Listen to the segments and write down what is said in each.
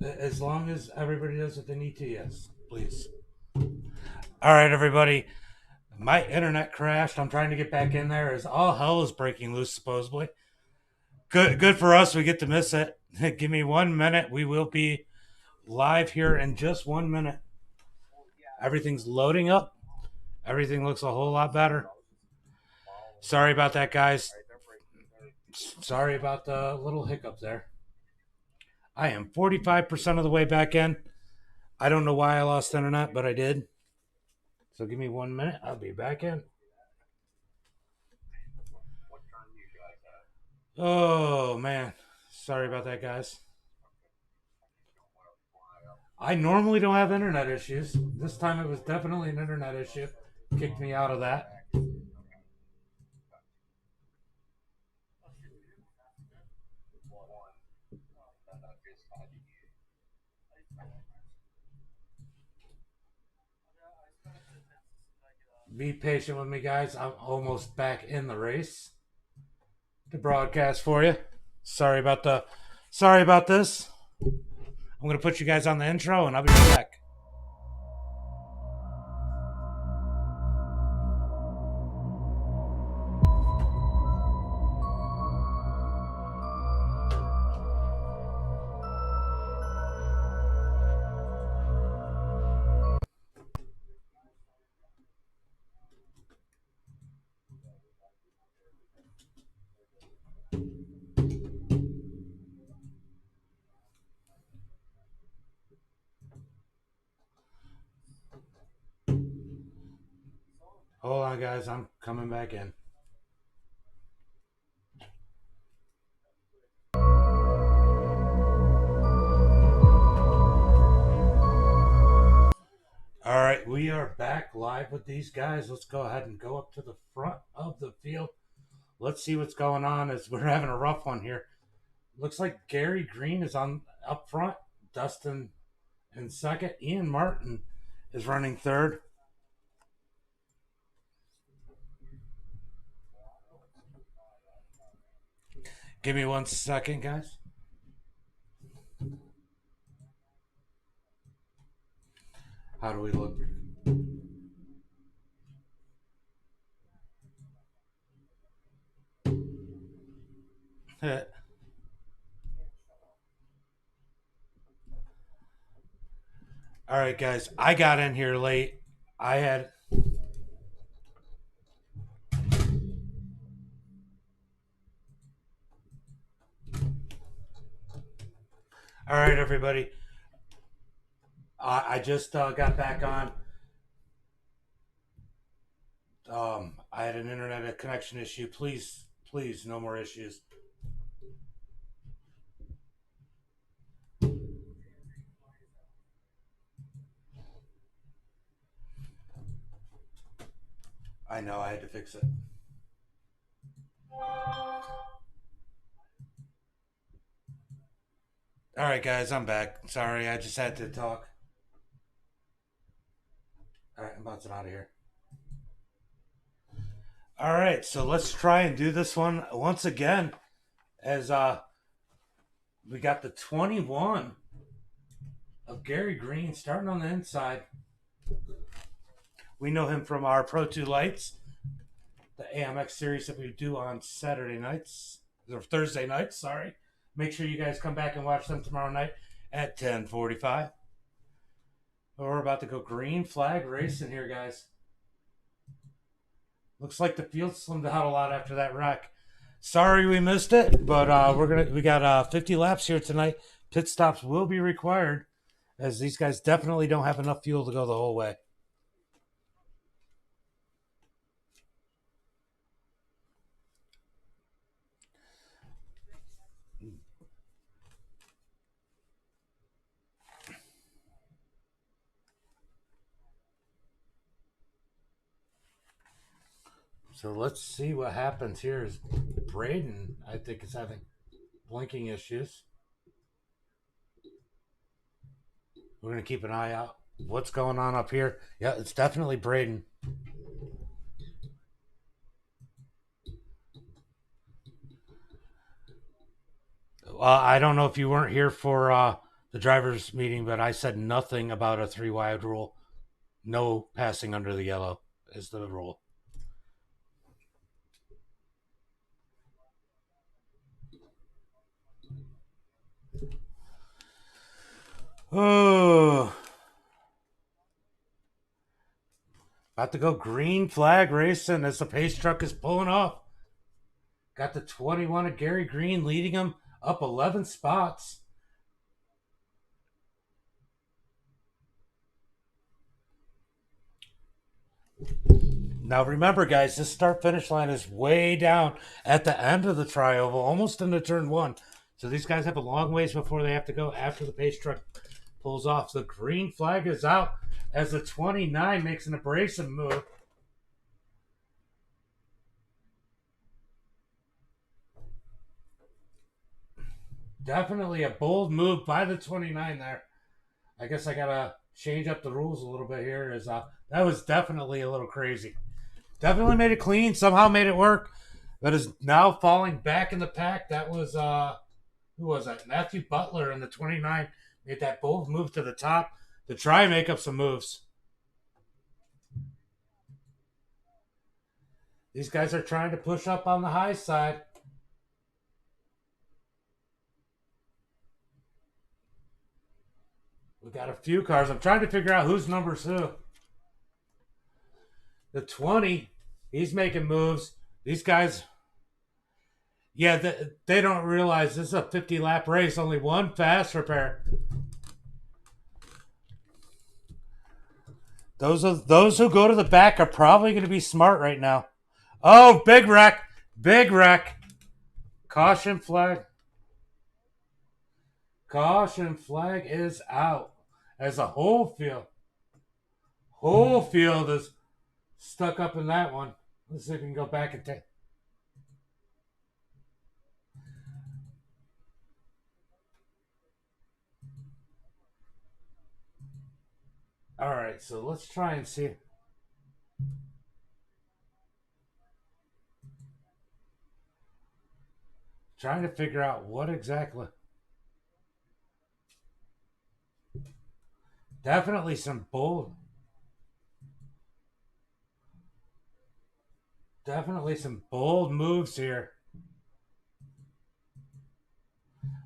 As long as everybody does what they need to, yes, please. All right, everybody. My internet crashed. I'm trying to get back in there as all hell is breaking loose, supposedly. Good for us. We get to miss it. Give me 1 minute. We will be live here in just 1 minute. Everything's loading up. Everything looks a whole lot better. Sorry about that, guys. Sorry about the little hiccup there. I am 45% of the way back in. I don't know why I lost internet, but I did. So give me 1 minute. I'll be back in. Oh, man. Sorry about that, guys. I normally don't have internet issues. This time it was definitely an internet issue. Kicked me out of that. Be patient with me, guys. I'm almost back in the race to broadcast for you. Sorry about this. I'm gonna put you guys on the intro and I'll be right back. Hold on, guys. I'm coming back in. All right, we are back live with these guys. Let's go ahead and go up to the front of the field. Let's see what's going on as we're having a rough one here. Looks like Gary Green is on up front. Dustin in second. Ian Martin is running third. Give me 1 second, guys. How do we look? All right, guys. I got in here late. I had. All right, everybody. I just got back on. I had an internet connection issue. Please, no more issues. I know I had to fix it. All right, guys, I'm back. Sorry, I just had to talk. All right, I'm bouncing out of here. All right, so let's try and do this one once again as we got the 21 of Gary Green starting on the inside. We know him from our Pro 2 Lights, the AMX series that we do on Saturday nights, or Thursday nights, sorry. Make sure you guys come back and watch them tomorrow night at 10:45. We're about to go green flag racing here, guys. Looks like the field slimmed out a lot after that wreck. Sorry we missed it, but we got 50 laps here tonight. Pit stops will be required, as these guys definitely don't have enough fuel to go the whole way. So let's see what happens here. Is Braden, I think, is having blinking issues. We're going to keep an eye out. What's going on up here? Yeah, it's definitely Braden. I don't know if you weren't here for the drivers' meeting, but I said nothing about a 3 wide rule. No passing under the yellow is the rule. Oh. About to go green flag racing as the pace truck is pulling off. Got the 21 of Gary Green leading him up 11 spots. Now remember, guys, this start-finish line is way down at the end of the tri-oval, almost into turn 1. So these guys have a long ways before they have to go after the pace truck pulls off. So the green flag is out as the 29 makes an abrasive move. Definitely a bold move by the 29 there. I guess I gotta change up the rules a little bit here. That was definitely a little crazy. Definitely made it clean. Somehow made it work. But is now falling back in the pack. That was who was that? Matthew Butler in the 29 made that bold move to the top to try and make up some moves. These guys are trying to push up on the high side. We got a few cars. I'm trying to figure out whose number's who. The 20, he's making moves. These guys, yeah, they don't realize this is a 50-lap race. Only one fast repair. Those who go to the back are probably going to be smart right now. Oh, big wreck. Big wreck. Caution flag. Caution flag is out. As a whole field is stuck up in that one. Let's see if we can go back and take. All right, so let's try and see. Trying to figure out what exactly. Definitely some bold. Definitely some bold moves here.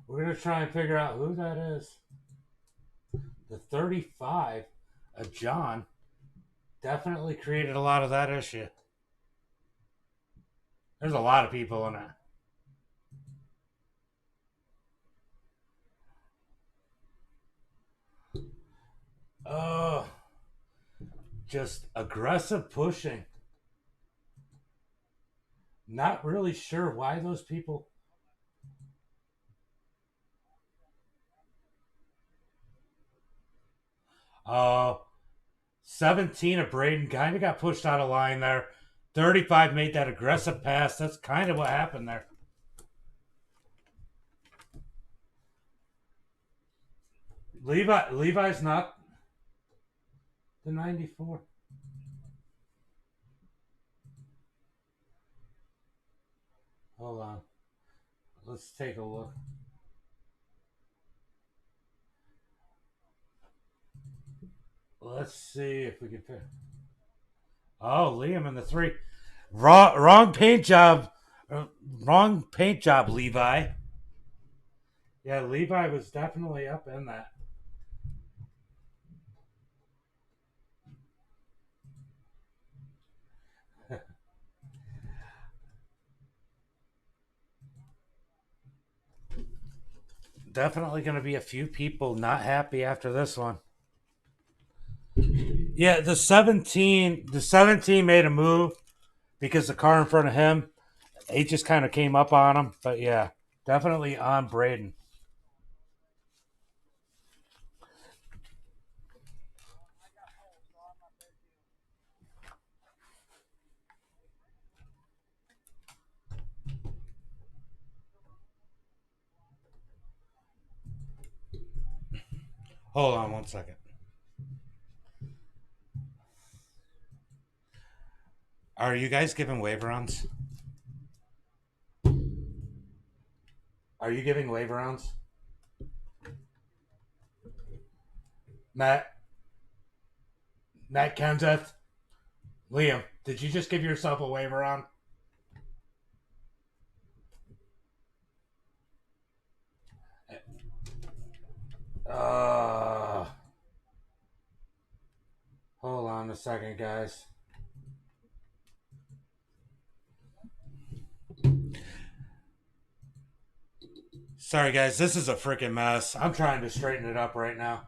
We're going to try and figure out who that is. The 35, John, definitely created a lot of that issue. There's a lot of people in it. Oh, just aggressive pushing. Not really sure why those people. 17 of Braden kind of got pushed out of line there. 35 made that aggressive pass. That's kind of what happened there. Levi's not the 94. Hold on. Let's take a look. Let's see if we can fit. Oh, Liam in the 3. Wrong paint job. Wrong paint job, Levi. Yeah, Levi was definitely up in that. Definitely going to be a few people not happy after this one. Yeah, the 17 made a move because the car in front of him, he just kind of came up on him. But yeah, definitely on Braden. Hold on one second. Are you guys giving wave rounds? Are you giving wave rounds? Matt, Matt Kenseth, Liam, did you just give yourself a waiver on? Uh, Hold on a second, guys. Sorry, guys. This is a freaking mess. I'm trying to straighten it up right now.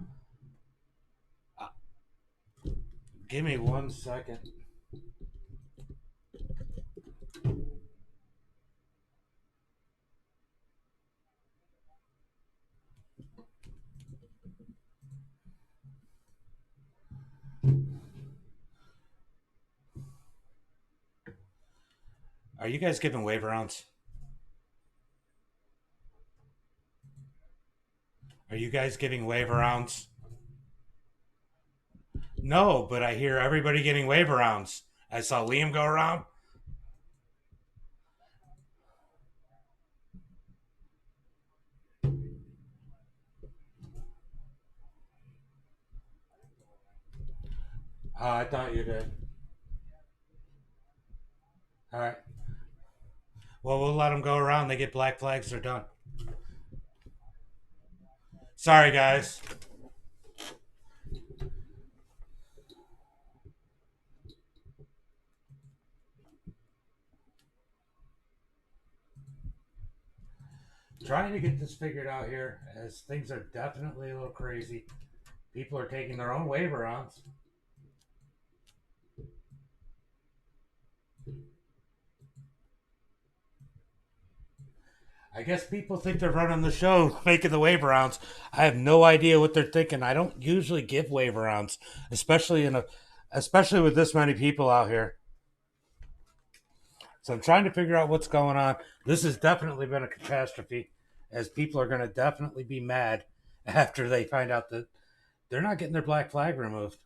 Give me 1 second. Are you guys giving waiver rounds? Are you guys giving waiver rounds? No, but I hear everybody getting waiver rounds. I saw Liam go around. Oh, I thought you did. All right. Well, we'll let them go around. They get black flags. They're done. Sorry, guys. Trying to get this figured out here, as things are definitely a little crazy. People are taking their own waiver rounds. I guess people think they're running the show, making the waiver rounds. I have no idea what they're thinking. I don't usually give waiver rounds, especially with this many people out here. So I'm trying to figure out what's going on. This has definitely been a catastrophe, as people are going to definitely be mad after they find out that they're not getting their black flag removed.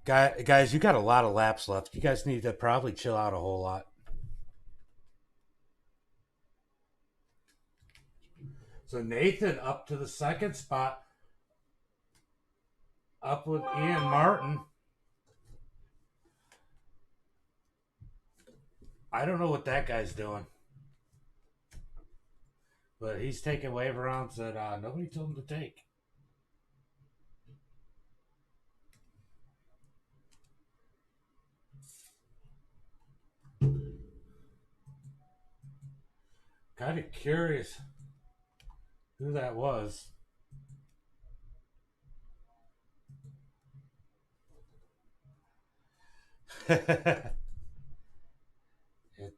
Guys, you got a lot of laps left. You guys need to probably chill out a whole lot. So Nathan up to the second spot, up with Ian Martin. I don't know what that guy's doing, but he's taking waiver rounds that nobody told him to take. Kind of curious who that was. It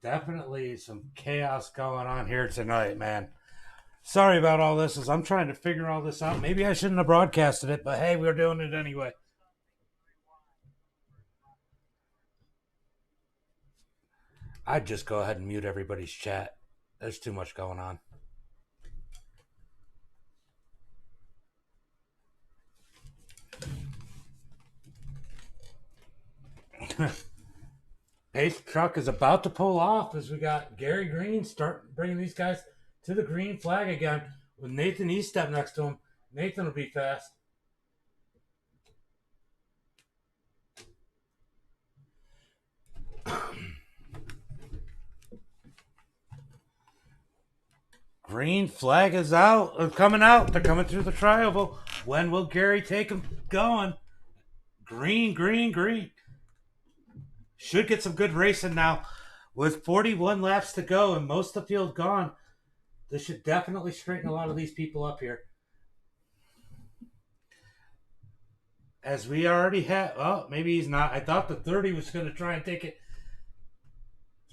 definitely some chaos going on here tonight, man. Sorry about all this, as I'm trying to figure all this out. Maybe I shouldn't have broadcasted it, but hey, we're doing it anyway. I'd just go ahead and mute everybody's chat. There's too much going on. Pace truck is about to pull off, as we got Gary Green start bringing these guys to the green flag again with Nathan Eastep next to him. Nathan will be fast. Green flag is out. They're coming out. They're coming through the trioval. When will Gary take them going? Green, green, green. Should get some good racing now. With 41 laps to go and most of the field gone, this should definitely straighten a lot of these people up here. As we already have, oh, maybe he's not. I thought the 30 was going to try and take it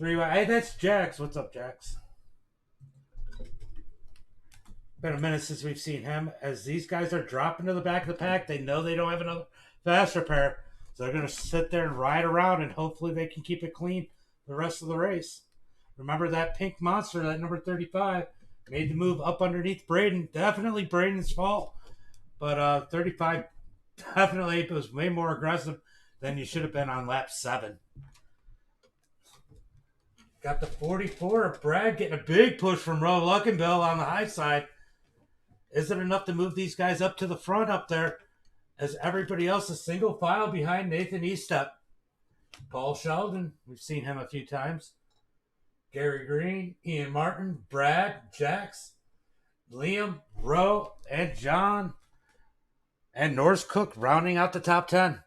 3-way. Hey, that's Jax. What's up, Jax? Been a minute since we've seen him. As these guys are dropping to the back of the pack, they know they don't have another fast repair. So they're going to sit there and ride around, and hopefully they can keep it clean the rest of the race. Remember that pink monster, that number 35, made the move up underneath Braden. Definitely Braden's fault. But 35 definitely was way more aggressive than you should have been on lap 7. Got the 44. Brad getting a big push from Roe Luckenbill on the high side. Is it enough to move these guys up to the front up there as everybody else is single file behind Nathan Estep? Paul Sheldon, we've seen him a few times. Gary Green, Ian Martin, Brad, Jax, Liam, Roe, and John, and Norris Cook rounding out the top 10.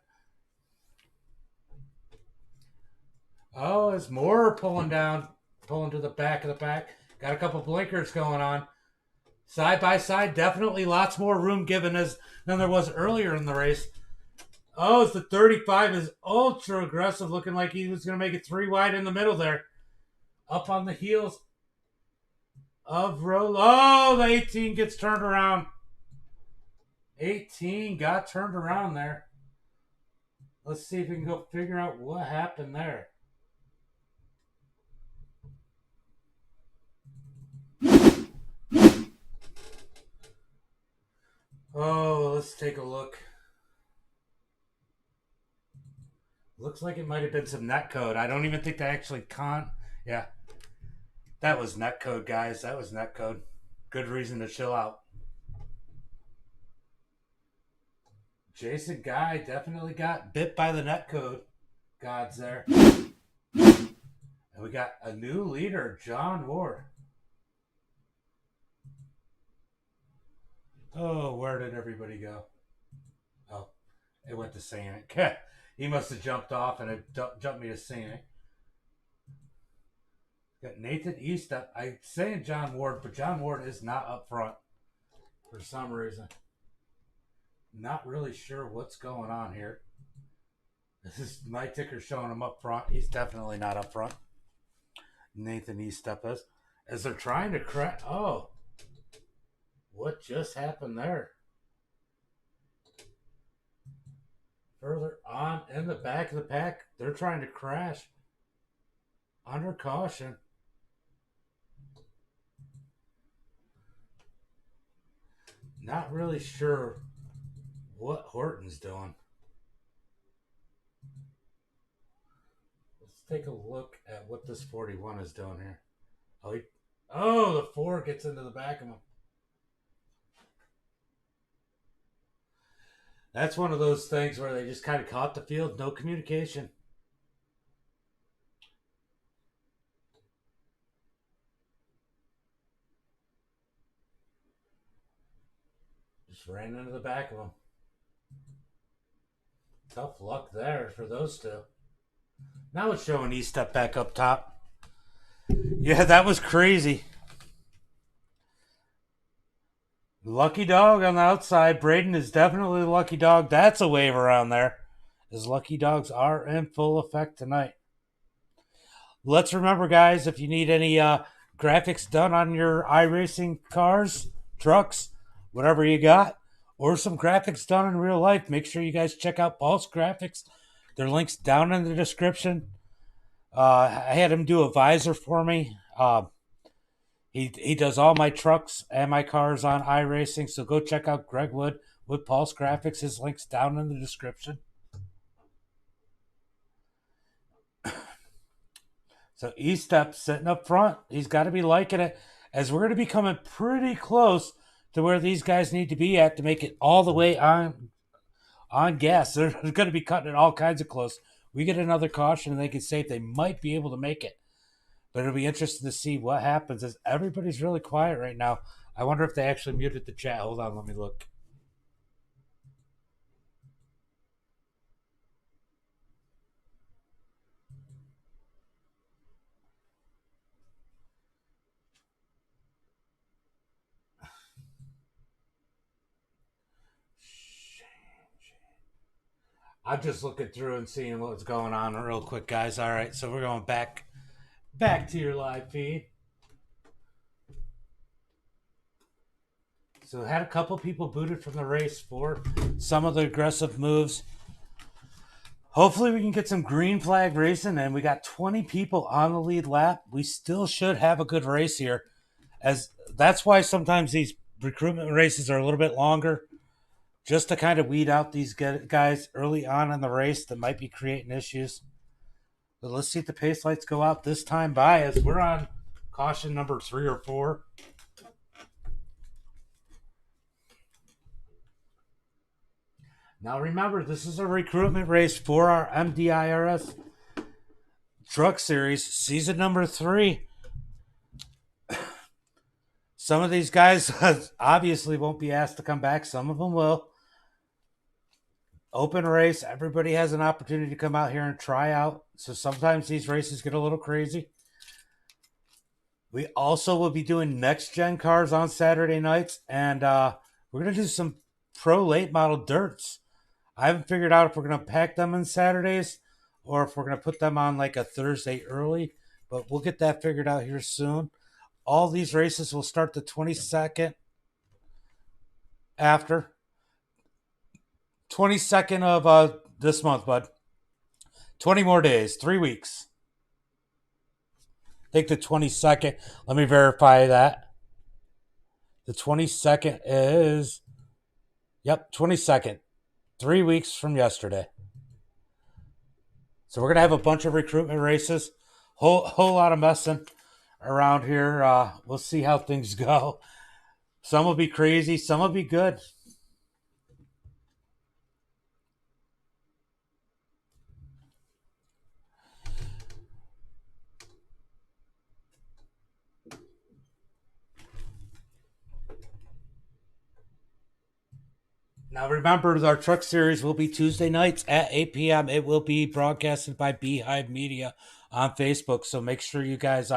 Oh, as Moore pulling to the back of the pack. Got a couple blinkers going on. Side by side, definitely lots more room given than there was earlier in the race. Oh, it's the 35 is ultra aggressive, looking like he was going to make it 3 wide in the middle there. Up on the heels of Roe. Oh, the 18 gets turned around. 18 got turned around there. Let's see if we can go figure out what happened there. Oh, let's take a look. Looks like it might have been some netcode. I don't even think they actually Yeah. That was netcode, guys. That was netcode. Good reason to chill out. Jason Guy definitely got bit by the netcode gods there. And we got a new leader, John Ward. Oh, where did everybody go? Oh, it went to Sanic. He must have jumped off and it jumped me to Sanic. Got Nathan Estep. I'm saying John Ward, but John Ward is not up front for some reason. Not really sure what's going on here. This is my ticker showing him up front. He's definitely not up front. Nathan Estep is. As they're trying to crack. Oh. What just happened there? Further on in the back of the pack, they're trying to crash under caution. Not really sure what Horton's doing. Let's take a look at what this 41 is doing here. Oh, the 4 gets into the back of him. That's one of those things where they just kind of caught the field, no communication. Just ran into the back of them. Tough luck there for those two. Now it's showing Estep back up top. Yeah, that was crazy. Lucky dog on the outside. Braden is definitely the lucky dog. That's a wave around there. As lucky dogs are in full effect tonight. Let's remember, guys, if you need any graphics done on your iRacing cars, trucks, whatever you got, or some graphics done in real life, make sure you guys check out Pulse Graphics. Their link's down in the description. I had him do a visor for me. He does all my trucks and my cars on iRacing, so go check out Greg Wood with Pulse Graphics. His link's down in the description. So Estep sitting up front. He's got to be liking it, as we're going to be coming pretty close to where these guys need to be at to make it all the way on gas. They're going to be cutting it all kinds of close. We get another caution, and they can say if they might be able to make it. But it'll be interesting to see what happens, as everybody's really quiet right now. I wonder if they actually muted the chat. Hold on, let me look. I'm just looking through and seeing what's going on real quick, guys. All right, so we're going back to your live feed. So had a couple people booted from the race for some of the aggressive moves. Hopefully we can get some green flag racing, and we got 20 people on the lead lap. We still should have a good race here, as that's why sometimes these recruitment races are a little bit longer, just to kind of weed out these guys early on in the race that might be creating issues. But let's see if the pace lights go out this time by as we're on caution number 3 or 4. Now remember, this is a recruitment race for our MDirs Truck Series, season number 3. Some of these guys obviously won't be asked to come back. Some of them will. Open race. Everybody has an opportunity to come out here and try out. So sometimes these races get a little crazy. We also will be doing next-gen cars on Saturday nights. And we're going to do some pro late model dirts. I haven't figured out if we're going to pack them on Saturdays or if we're going to put them on like a Thursday early. But we'll get that figured out here soon. All these races will start the 22nd after. 22nd of this month, bud. 20 more days, 3 weeks. I think the 22nd, let me verify that. The 22nd is, 22nd. 3 weeks from yesterday. So we're going to have a bunch of recruitment races. Whole lot of messing around here. We'll see how things go. Some will be crazy. Some will be good. Now remember, our truck series will be Tuesday nights at 8 p.m. It will be broadcasted by Beehive Media on Facebook. So make sure you guys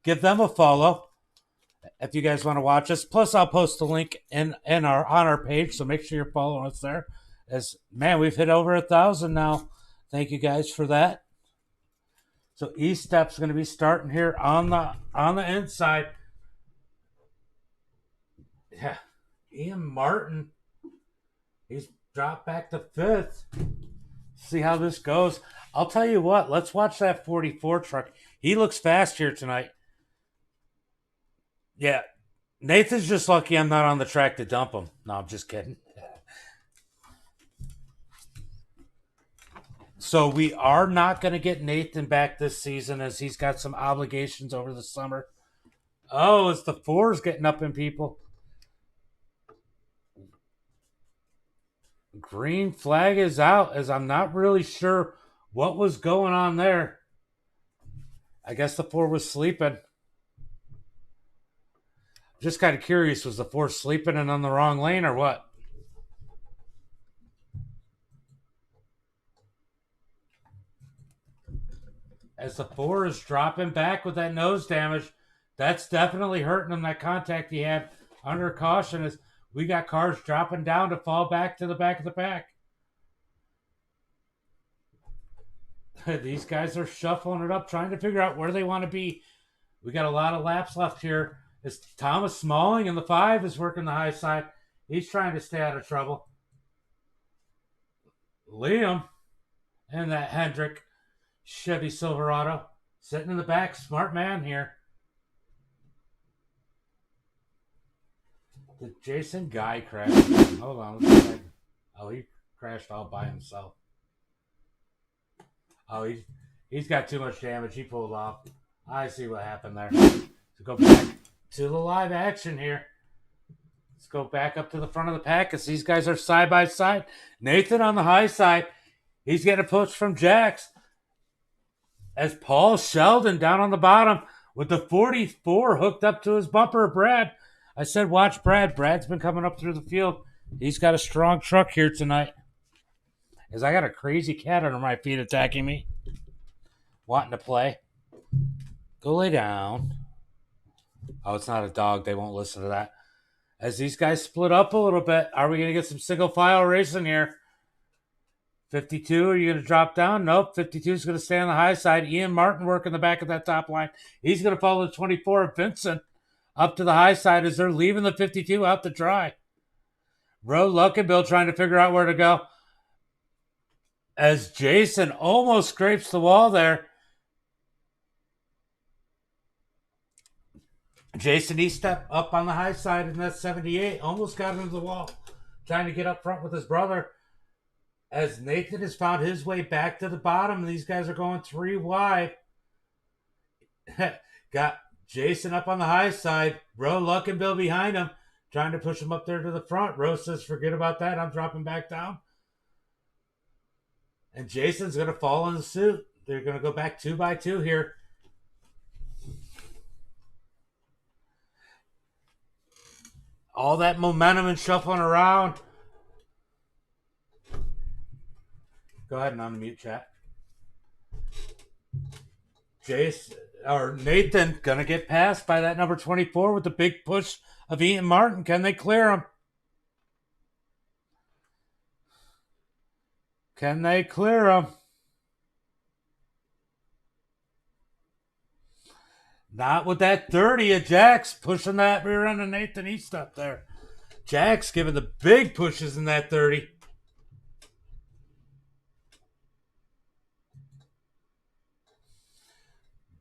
give them a follow if you guys want to watch us. Plus, I'll post the link on our page. So make sure you're following us there. As man, we've hit over 1,000 now. Thank you guys for that. So E-Step's going to be starting here on the inside. Yeah, Ian Martin. He's dropped back to 5th. See how this goes. I'll tell you what. Let's watch that 44 truck. He looks fast here tonight. Yeah. Nathan's just lucky I'm not on the track to dump him. No, I'm just kidding. So we are not going to get Nathan back this season as he's got some obligations over the summer. Oh, it's the 4s getting up in people. Green flag is out as I'm not really sure what was going on there. I guess the 4 was sleeping. Just kind of curious, was the 4 sleeping and on the wrong lane or what? As the 4 is dropping back with that nose damage, that's definitely hurting him. That contact he had under caution is we got cars dropping down to fall back to the back of the pack. These guys are shuffling it up, trying to figure out where they want to be. We got a lot of laps left here. As Thomas Smalling in the 5 is working the high side. He's trying to stay out of trouble. Liam and that Hendrick Chevy Silverado sitting in the back. Smart man here. Did Jason Guy crash? Hold on. Oh, he crashed all by himself. Oh, he's got too much damage. He pulled off. I see what happened there. So go back to the live action here. Let's go back up to the front of the pack as these guys are side by side. Nathan on the high side. He's getting a push from Jax. As Paul Sheldon down on the bottom with the 44 hooked up to his bumper. Brad. I said watch Brad. Brad's been coming up through the field. He's got a strong truck here tonight. As I got a crazy cat under my feet attacking me. Wanting to play. Go lay down. Oh, it's not a dog. They won't listen to that. As these guys split up a little bit, are we going to get some single file racing here? 52, are you going to drop down? Nope. 52 is going to stay on the high side. Ian Martin working the back of that top line. He's going to follow the 24. Vincent up to the high side as they're leaving the 52 out to dry. Road Luckenbill trying to figure out where to go. As Jason almost scrapes the wall there. Jason E-Step up on the high side in that 78. Almost got into the wall. Trying to get up front with his brother. As Nathan has found his way back to the bottom, these guys are going 3 wide. Got Jason up on the high side. Ro, Luck, and Bill behind him, trying to push him up there to the front. Ro says, forget about that. I'm dropping back down. And Jason's going to fall in the suit. They're going to go back 2 by 2 here. All that momentum and shuffling around. Go ahead and unmute chat. Nathan gonna get passed by that number 24 with the big push of Ian Martin. Can they clear him? Can they clear him? Not with that 30 of Jax pushing that rear end of Nathan East up there. Jax giving the big pushes in that 30.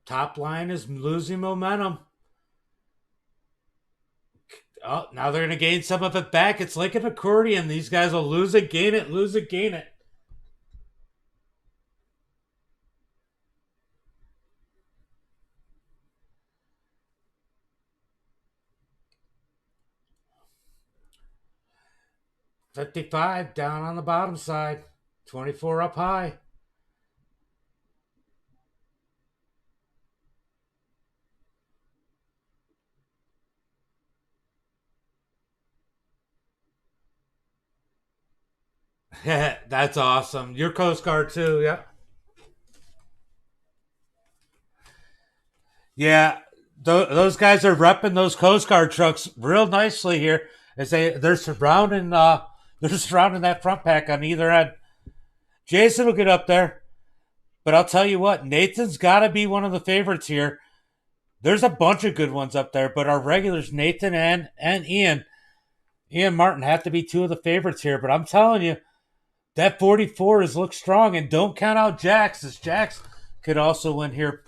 Top line is losing momentum. Oh, now they're going to gain some of it back. It's like an accordion. These guys will lose it, gain it, lose it, gain it. $55 down on the bottom side. 24 up high. That's awesome. Your Coast Guard too, yeah. Yeah, those guys are repping those Coast Guard trucks real nicely here as they're surrounding that front pack on either end. Jason will get up there, but I'll tell you what, Nathan's got to be one of the favorites here. There's a bunch of good ones up there, but our regulars, Nathan and Ian Martin, have to be 2 of the favorites here. But I'm telling you, that 44 looks strong, and don't count out Jax, as Jax could also win here.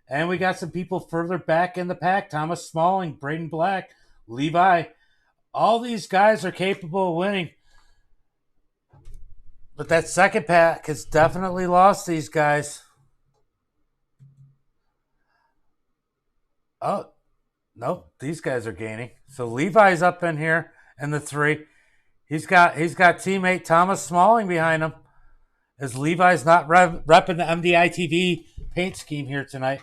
And we got some people further back in the pack. Thomas Smalling, Braden Black, Levi. All these guys are capable of winning. But that second pack has definitely lost these guys. Oh, nope. These guys are gaining. So Levi's up in here in the 3. He's got teammate Thomas Smalling behind him, as Levi's not repping the MDiTV paint scheme here tonight.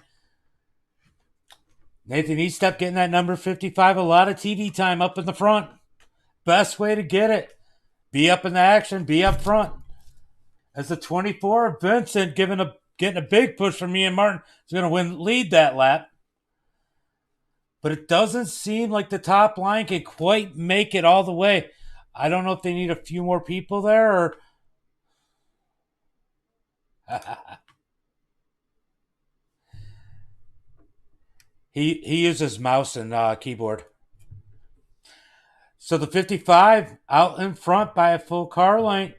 Nathan Eastep getting that number 55. A lot of TV time up in the front. Best way to get it. Be up in the action. Be up front. As the 24, Vincent getting a big push from Ian Martin. He's going to lead that lap. But it doesn't seem like the top line can quite make it all the way. I don't know if they need a few more people there or... He uses mouse and keyboard. So the 55 out in front by a full car length.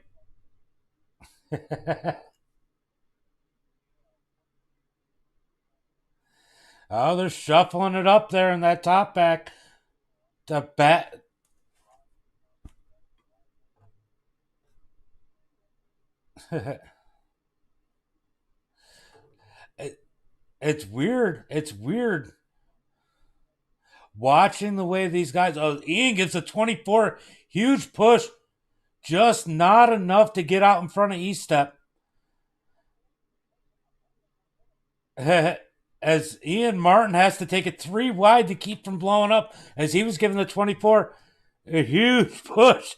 Oh, they're shuffling it up there in that top back. The bat. It's weird. It's weird. Watching the way these guys... Oh, Ian gives a 24. Huge push. Just not enough to get out in front of Eastep. As Ian Martin has to take it 3 wide to keep from blowing up, as he was giving the 24 a huge push.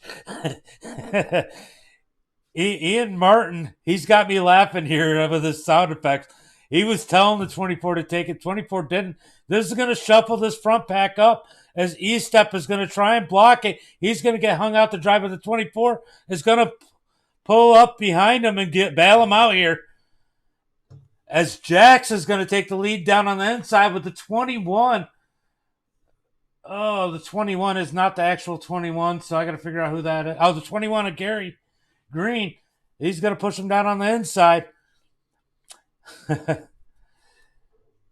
Ian Martin, he's got me laughing here with his sound effects. He was telling the 24 to take it. 24 didn't. This is going to shuffle this front pack up as Eastep is going to try and block it. He's going to get hung out to dry, but the 24 is going to pull up behind him and bail him out here. As Jax is going to take the lead down on the inside with the 21. Oh, the 21 is not the actual 21, so I got to figure out who that is. Oh, the 21 of Gary Green. He's going to push him down on the inside.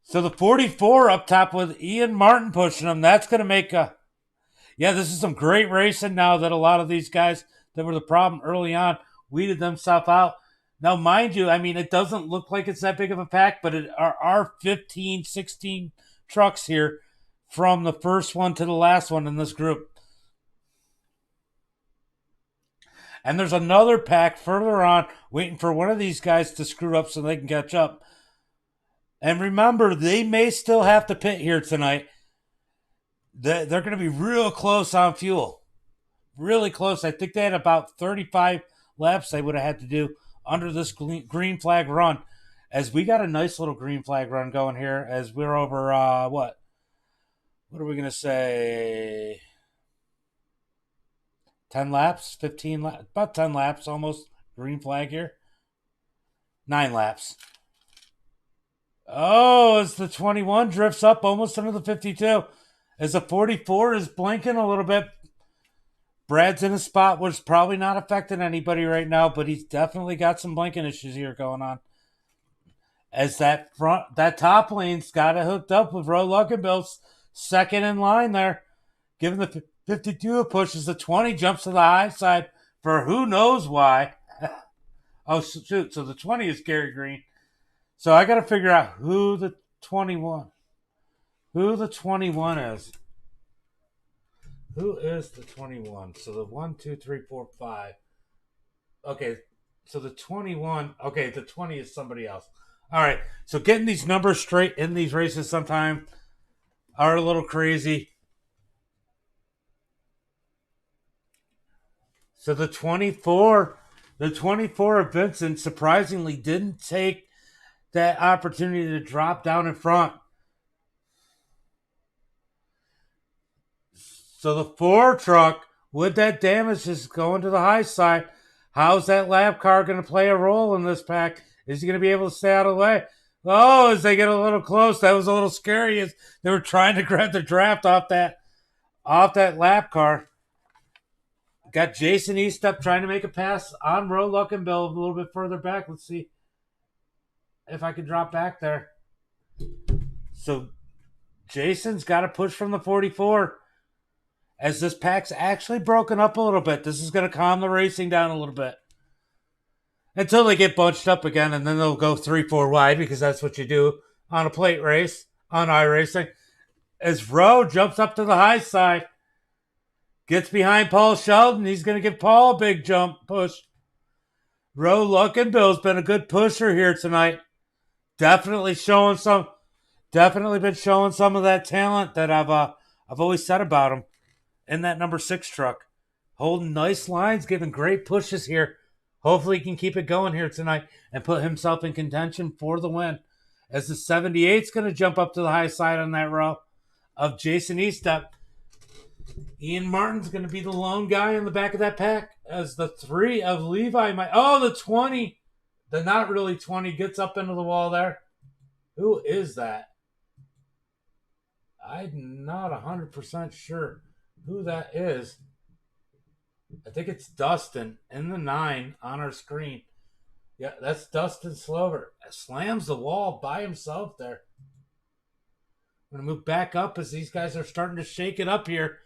So the 44 up top with Ian Martin pushing him. That's going to make a... Yeah, this is some great racing now that a lot of these guys that were the problem early on weeded themselves out. Now, mind you, I mean, it doesn't look like it's that big of a pack, but it are 15, 16 trucks here from the first one to the last one in this group. And there's another pack further on waiting for one of these guys to screw up so they can catch up. And remember, they may still have to pit here tonight. They're going to be real close on fuel. Really close. I think they had about 35 laps they would have had to do under this green flag run. As we got a nice little green flag run going here as we're over, what are we going to say? 10 laps? 15 laps? About 10 laps almost. Green flag here. 9 laps. Oh, as the 21 drifts up almost under the 52. As the 44 is blinking a little bit. Brad's in a spot where it's probably not affecting anybody right now, but he's definitely got some blinking issues here going on. As that top lane's got it hooked up with Roe Luckenbill's second in line there. Giving the 52 a push as the 20 jumps to the high side for who knows why. Oh, shoot. So the 20 is Gary Green. So I got to figure out who the 21 is. Who is the 21? So the 1, 2, 3, 4, 5. Okay, so the 21. Okay, the 20 is somebody else. All right, so getting these numbers straight in these races sometimes are a little crazy. So the 24 of Vincent surprisingly didn't take that opportunity to drop down in front. So the 4 truck, with that damage, is going to the high side. How's that lap car going to play a role in this pack? Is he going to be able to stay out of the way? Oh, as they get a little close, that was a little scary as they were trying to grab the draft off that lap car. Got Jason Eastup trying to make a pass on Roe Luckenbill a little bit further back. Let's see if I can drop back there. So Jason's got to push from the 44. As this pack's actually broken up a little bit. This is going to calm the racing down a little bit. Until they get bunched up again, and then they'll go 3-4 wide, because that's what you do on a plate race, on iRacing. As Rowe jumps up to the high side, gets behind Paul Sheldon. He's going to give Paul a big jump push. Roe Luckenbill's been a good pusher here tonight. Definitely been showing some of that talent that I've always said about him. In that number 6 truck. Holding nice lines, giving great pushes here. Hopefully he can keep it going here tonight and put himself in contention for the win. As the 78's going to jump up to the high side on that row of Jason Eastup. Ian Martin's going to be the lone guy in the back of that pack. As the 3 of Levi the 20. The not really 20 gets up into the wall there. Who is that? I'm not 100% sure who that is. I think it's Dustin in the 9 on our screen. Yeah, that's Dustin Slover. Slams the wall by himself there. I'm going to move back up as these guys are starting to shake it up here.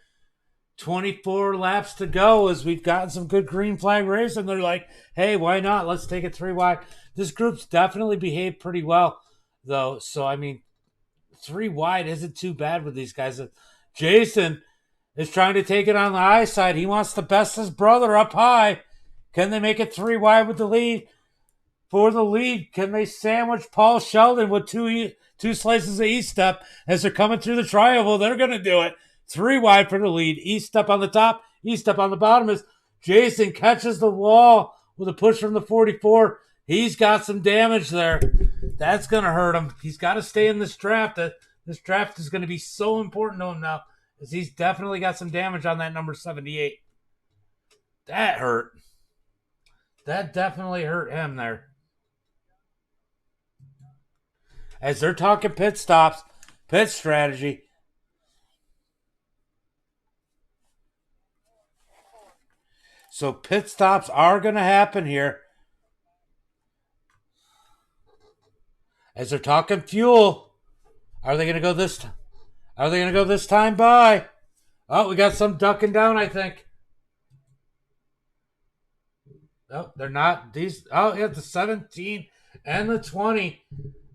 24 laps to go as we've gotten some good green flag racing. They're like, hey, why not? Let's take it 3 wide. This group's definitely behaved pretty well, though. So, I mean, 3 wide isn't too bad with these guys. Jason is trying to take it on the high side. He wants to best his brother up high. Can they make it 3 wide with the lead? For the lead, can they sandwich Paul Sheldon with two slices of Eastup as they're coming through the triangle? They're going to do it. 3 wide for the lead. Eastup on the top, Eastup on the bottom as Jason catches the wall with a push from the 44. He's got some damage there. That's going to hurt him. He's got to stay in this draft. This draft is going to be so important to him now, as he's definitely got some damage on that number 78. That hurt. That definitely hurt him there. As they're talking pit stops, pit strategy. So pit stops are going to happen here. As they're talking fuel, are they going to go this time? Are they going to go this time by? Oh, we got some ducking down, I think. No, they're not. These. Oh, yeah, the 17 and the 20.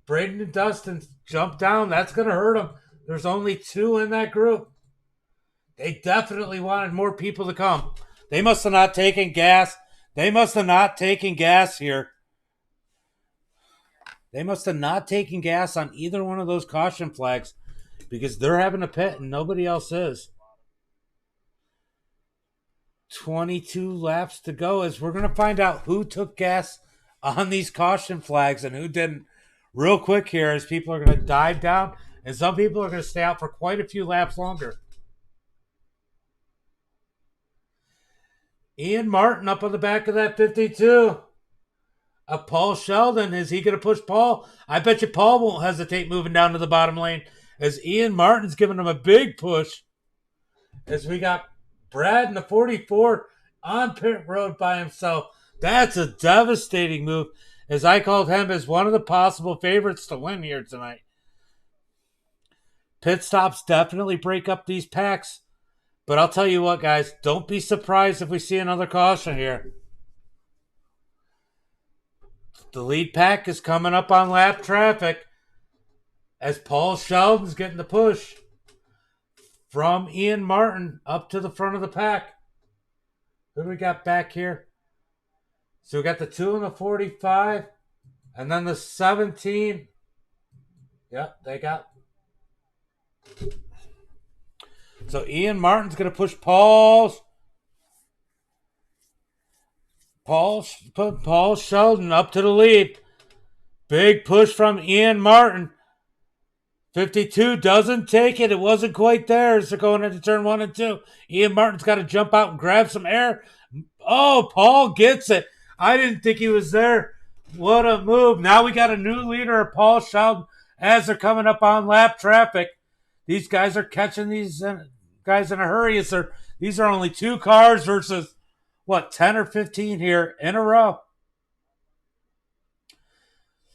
Braden and Dustin jump down. That's going to hurt them. There's only 2 in that group. They definitely wanted more people to come. They must have not taken gas. They must have not taken gas here. They must have not taken gas on either one of those caution flags because they're having a pit and nobody else is. 22 laps to go as we're going to find out who took gas on these caution flags and who didn't real quick here as people are going to dive down and some people are going to stay out for quite a few laps longer. Ian Martin up on the back of that 52. Paul Sheldon, is he going to push Paul? I bet you Paul won't hesitate moving down to the bottom lane as Ian Martin's giving him a big push as we got Brad in the 44 on pit road by himself. That's a devastating move as I called him as one of the possible favorites to win here tonight. Pit stops definitely break up these packs. But I'll tell you what, guys, don't be surprised if we see another caution here. The lead pack is coming up on lap traffic as Paul Sheldon's getting the push from Ian Martin up to the front of the pack. Who do we got back here? So we got the 2 and the 45 and then the 17. Yep, they got. So Ian Martin's going to push Paul Sheldon up to the lead. Big push from Ian Martin. 52 doesn't take it. It wasn't quite there as they're going into turn 1 and 2. Ian Martin's got to jump out and grab some air. Oh, Paul gets it. I didn't think he was there. What a move. Now we got a new leader, Paul Sheldon, as they're coming up on lap traffic. These guys are catching these guys in a hurry. These are only 2 cars versus, 10 or 15 here in a row.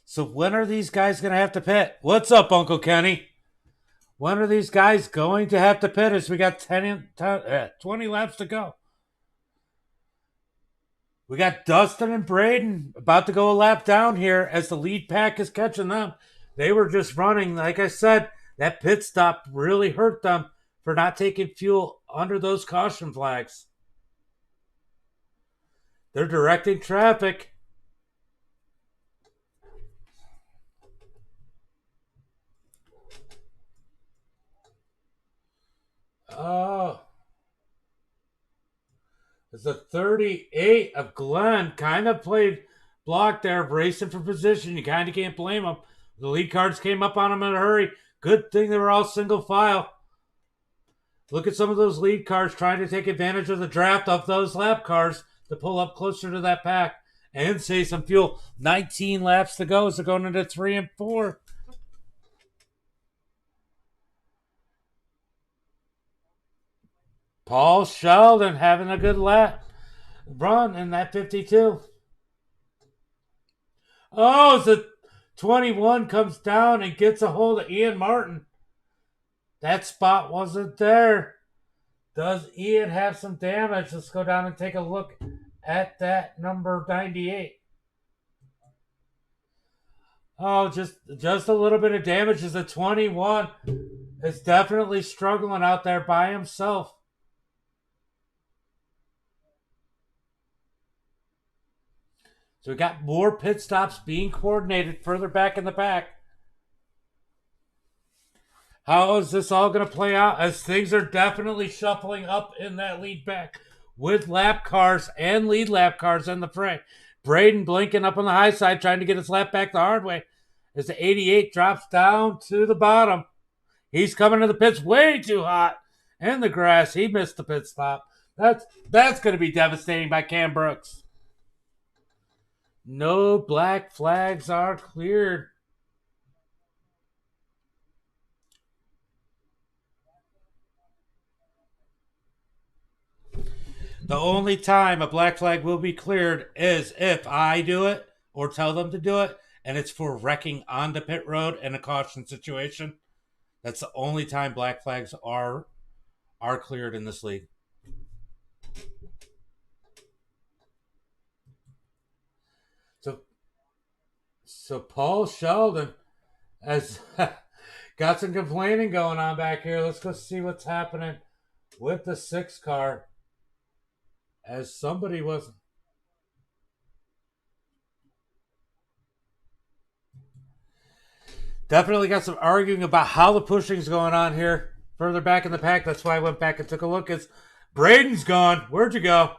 So when are these guys going to have to pit? What's up, Uncle Kenny? When are these guys going to have to pit as we got 20 laps to go? We got Dustin and Braden about to go a lap down here as the lead pack is catching them. They were just running. Like I said, that pit stop really hurt them for not taking fuel under those caution flags. They're directing traffic. Oh. It's the 38 of Glenn. Kind of played block there, racing for position. You kind of can't blame him. The lead cards came up on him in a hurry. Good thing they were all single file. Look at some of those lead cars trying to take advantage of the draft of those lap cars to pull up closer to that pack and save some fuel. 19 laps to go as they're going into 3 and 4. Paul Sheldon having a good lap run in that 52. Oh, the 21 comes down and gets a hold of Ian Martin. That spot wasn't there. Does Ian have some damage? Let's go down and take a look at that number 98. Oh, just a little bit of damage as the 21 is definitely struggling out there by himself. So we got more pit stops being coordinated further back in the pack. How is this all going to play out as things are definitely shuffling up in that lead pack with lap cars and lead lap cars in the fray. Braden blinking up on the high side trying to get his lap back the hard way as the 88 drops down to the bottom. He's coming to the pits way too hot in the grass. He missed the pit stop. That's going to be devastating by Cam Brooks. No black flags are cleared. The only time a black flag will be cleared is if I do it or tell them to do it, and it's for wrecking on the pit road in a caution situation. That's the only time black flags are cleared in this league. So Paul Sheldon has got some complaining going on back here. Let's go see what's happening with the 6 car. As somebody was definitely got some arguing about how the pushing's going on here further back in the pack. That's why I went back and took a look. It's Braden's gone. Where'd you go?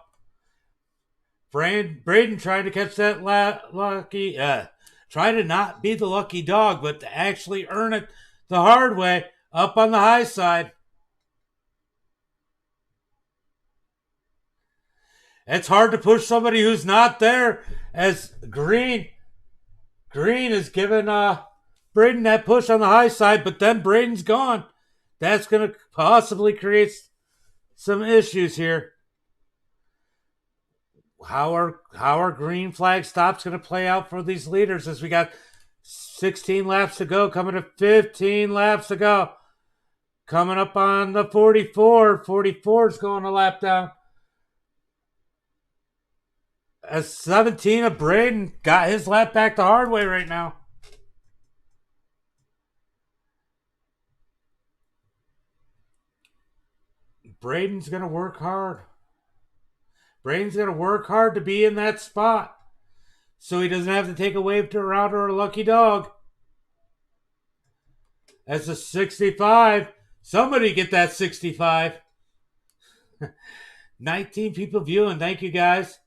Braden trying to catch that lucky, trying to not be the lucky dog, but to actually earn it the hard way up on the high side. It's hard to push somebody who's not there, as Green is giving Braden that push on the high side, but then Braden's gone. That's going to possibly create some issues here. How are green flag stops going to play out for these leaders as we got 16 laps to go, coming to 15 laps to go. Coming up on the 44. 44 is going a lap down. As 17 of Braden got his lap back the hard way right now. Braden's going to work hard. Braden's going to work hard to be in that spot so he doesn't have to take a wave to a route or a lucky dog. As a 65. Somebody get that 65. 19 people viewing. Thank you, guys.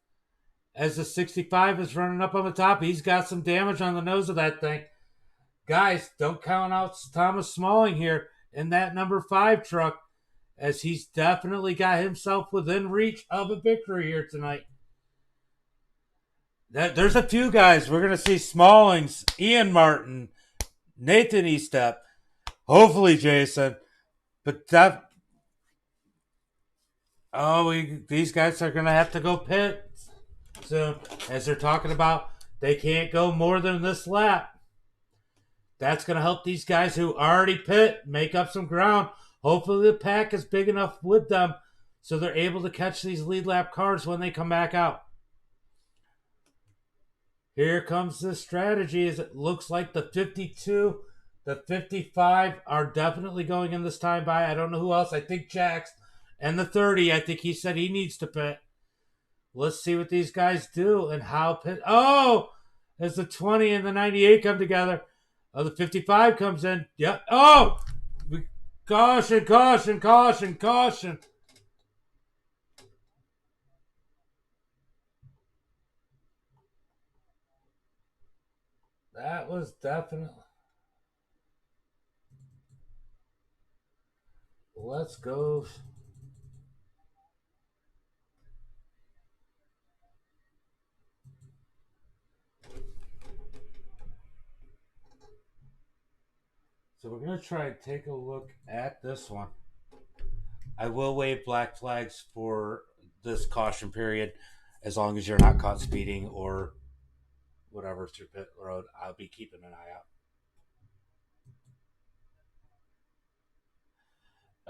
As the 65 is running up on the top, he's got some damage on the nose of that thing. Guys, don't count out Thomas Smalling here in that number 5 truck, as he's definitely got himself within reach of a victory here tonight. There's a few guys. We're going to see Smallings, Ian Martin, Nathan Estep, hopefully Jason. But these guys are going to have to go pit soon, as they're talking about they can't go more than this lap. That's going to help these guys who already pit make up some ground. Hopefully the pack is big enough with them so they're able to catch these lead lap cars when they come back out. Here comes the strategy, as it looks like the 52, the 55 are definitely going in this time by. I don't know who else. I think Jax. And the 30, I think he said he needs to pit. Let's see what these guys do and how pit. Oh! As the 20 and the 98 come together. Oh, the 55 comes in. Yep. Oh! Caution, caution, caution, caution. That was definitely. Let's go. So we're going to try and take a look at this one. I will wave black flags for this caution period as long as you're not caught speeding or whatever through pit road. I'll be keeping an eye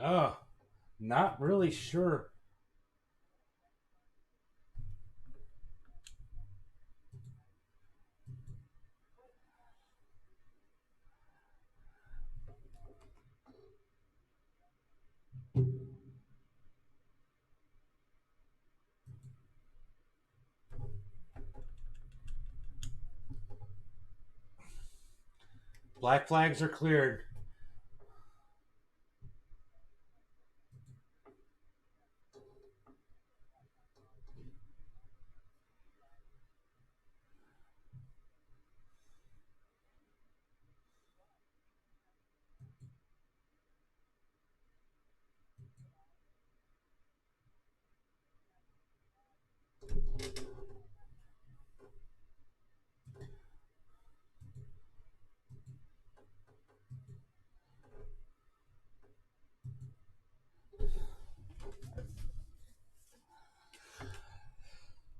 out. Oh, not really sure. Black flags are cleared.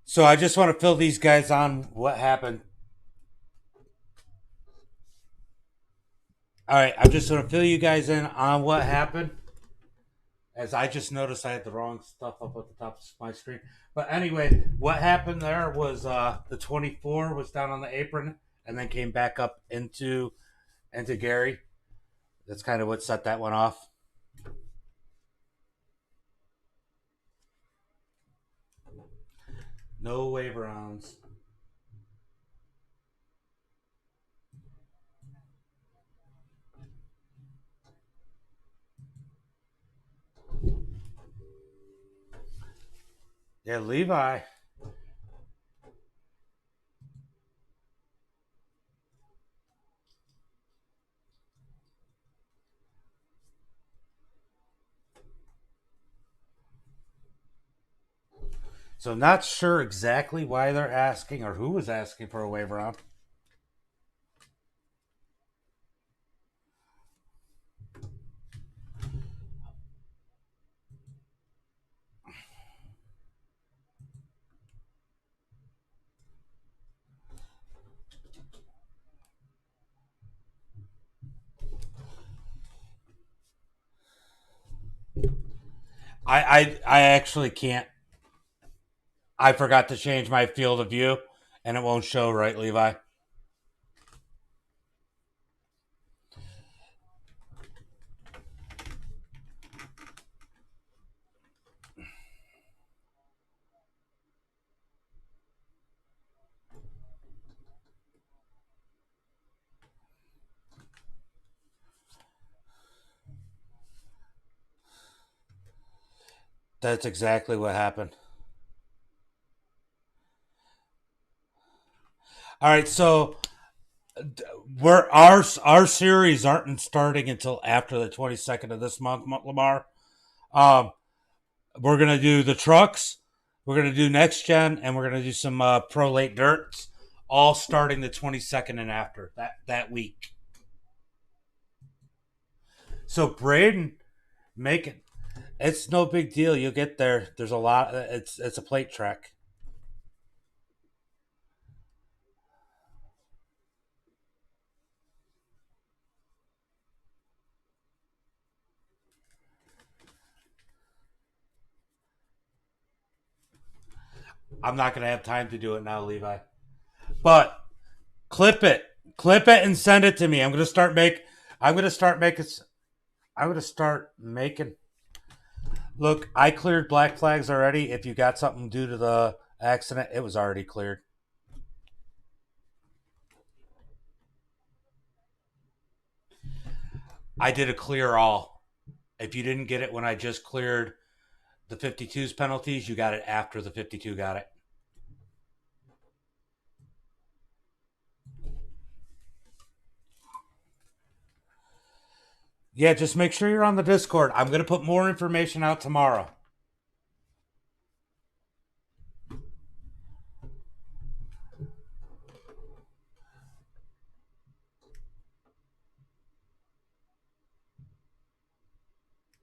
So I just want to fill these guys on what happened. All right, I'm just going to fill you guys in on what happened, as I just noticed I had the wrong stuff up at the top of my screen. But anyway, what happened there was the 24 was down on the apron, and then came back up into Gary. That's kind of what set that one off. No waiver rounds. Yeah, Levi. So not sure exactly why they're asking or who was asking for a waiver round. I actually can't. I forgot to change my field of view, and it won't show right, Levi. That's exactly what happened. All right, so our series aren't starting until after the 22nd of this month, Lamar. We're gonna do the trucks, we're gonna do next gen, and we're gonna do some pro late dirts, all starting the 22nd and after that week. So Braden, make it. It's no big deal. You'll get there. There's a lot. It's a plate track. I'm not gonna have time to do it now, Levi. But clip it, and send it to me. I'm gonna start making. I'm gonna start making. Look, I cleared black flags already. If you got something due to the accident, it was already cleared. I did a clear all. If you didn't get it when I just cleared the 52's penalties, you got it after the 52 got it. Yeah, just make sure you're on the Discord. I'm going to put more information out tomorrow.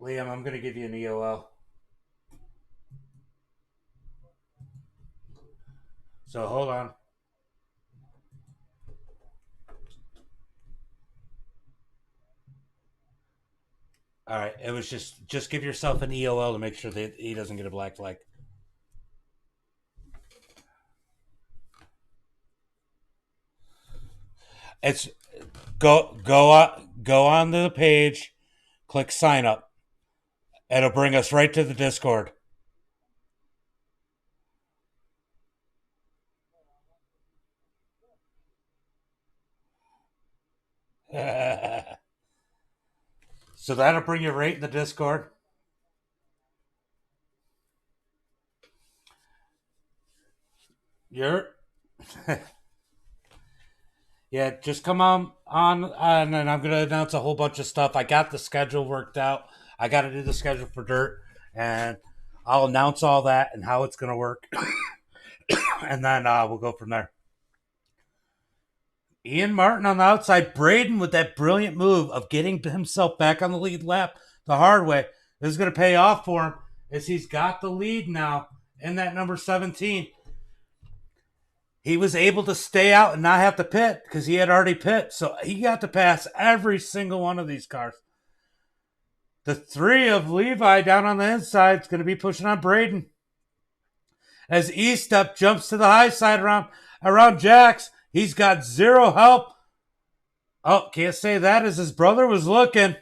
Liam, I'm going to give you an EOL. So hold on. All right, it was just give yourself an EOL to make sure that he doesn't get a black flag. It's go on to the page, click sign up. It'll bring us right to the Discord. So that'll bring you right in the Discord. You're yeah, just come on, and then I'm gonna announce a whole bunch of stuff. I got the schedule worked out. I got to do the schedule for dirt, and I'll announce all that and how it's gonna work, and then we'll go from there. Ian Martin on the outside. Braden with that brilliant move of getting himself back on the lead lap the hard way. This is going to pay off for him as he's got the lead now in that number 17. He was able to stay out and not have to pit because he had already pit. So he got to pass every single one of these cars. The three of Levi down on the inside is going to be pushing on Braden. As E-Step jumps to the high side around Jax. He's got zero help. Oh, can't say that as his brother was looking.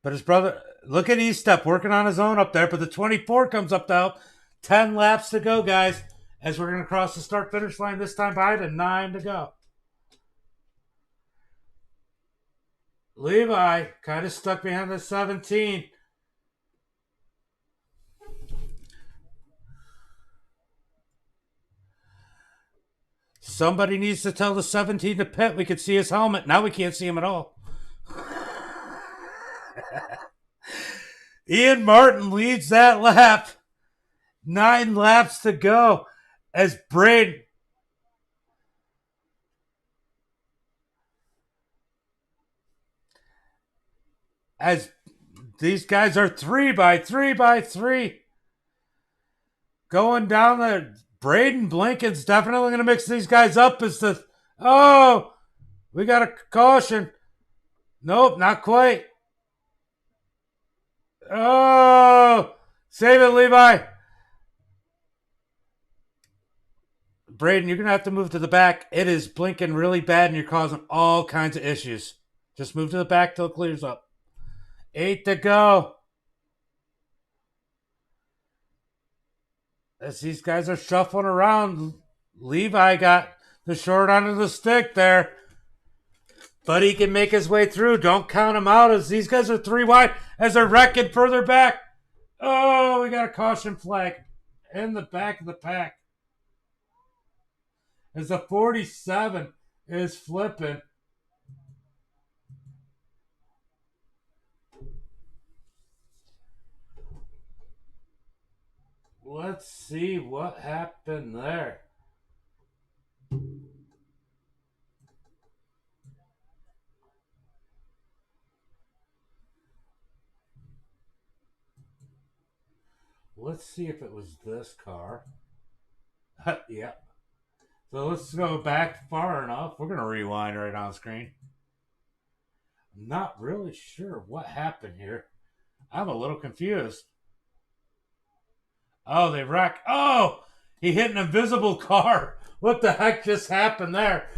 But his brother, look at E-Step working on his own up there. But the 24 comes up to help. 10 laps to go, guys, as we're going to cross the start-finish line this time by to 9 to go. Levi kind of stuck behind the 17. Somebody needs to tell the 17 to pit. We could see his helmet. Now we can't see him at all. Ian Martin leads that lap. 9 laps to go as Braden. As these guys are 3 by 3 by 3. Going down there. Braden Blinken's definitely going to mix these guys up. As the, oh, we got a caution. Nope, not quite. Oh, save it, Levi. Braden, you're going to have to move to the back. It is blinking really bad, and you're causing all kinds of issues. Just move to the back till it clears up. 8 to go. As these guys are shuffling around, Levi got the short end of the stick there. But he can make his way through. Don't count him out as these guys are 3 wide as they're wrecking further back. Oh, we got a caution flag in the back of the pack. As the 47 is flipping. Let's see what happened there. Let's see if it was this car. Yep. So let's go back far enough. We're going to rewind right on screen. I'm not really sure what happened here. I'm a little confused. Oh, they wrecked. Oh, he hit an invisible car. What the heck just happened there?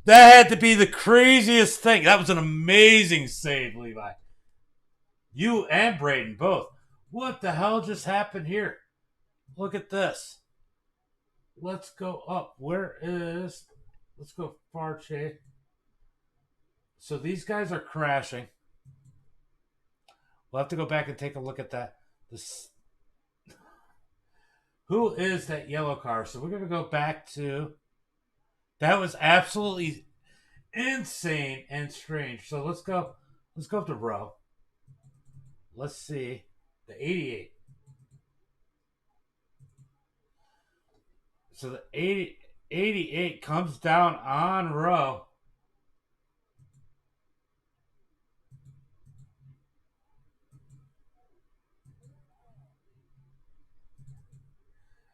That had to be the craziest thing. That was an amazing save, Levi. You and Braden both. What the hell just happened here? Look at this. Let's go up. Where is... Let's go far shade. So these guys are crashing. We'll have to go back and take a look at that. Who is that yellow car? So we're going to go back to... That was absolutely insane and strange. So let's go up to row. Let's see. The 88. So the 88 comes down on row.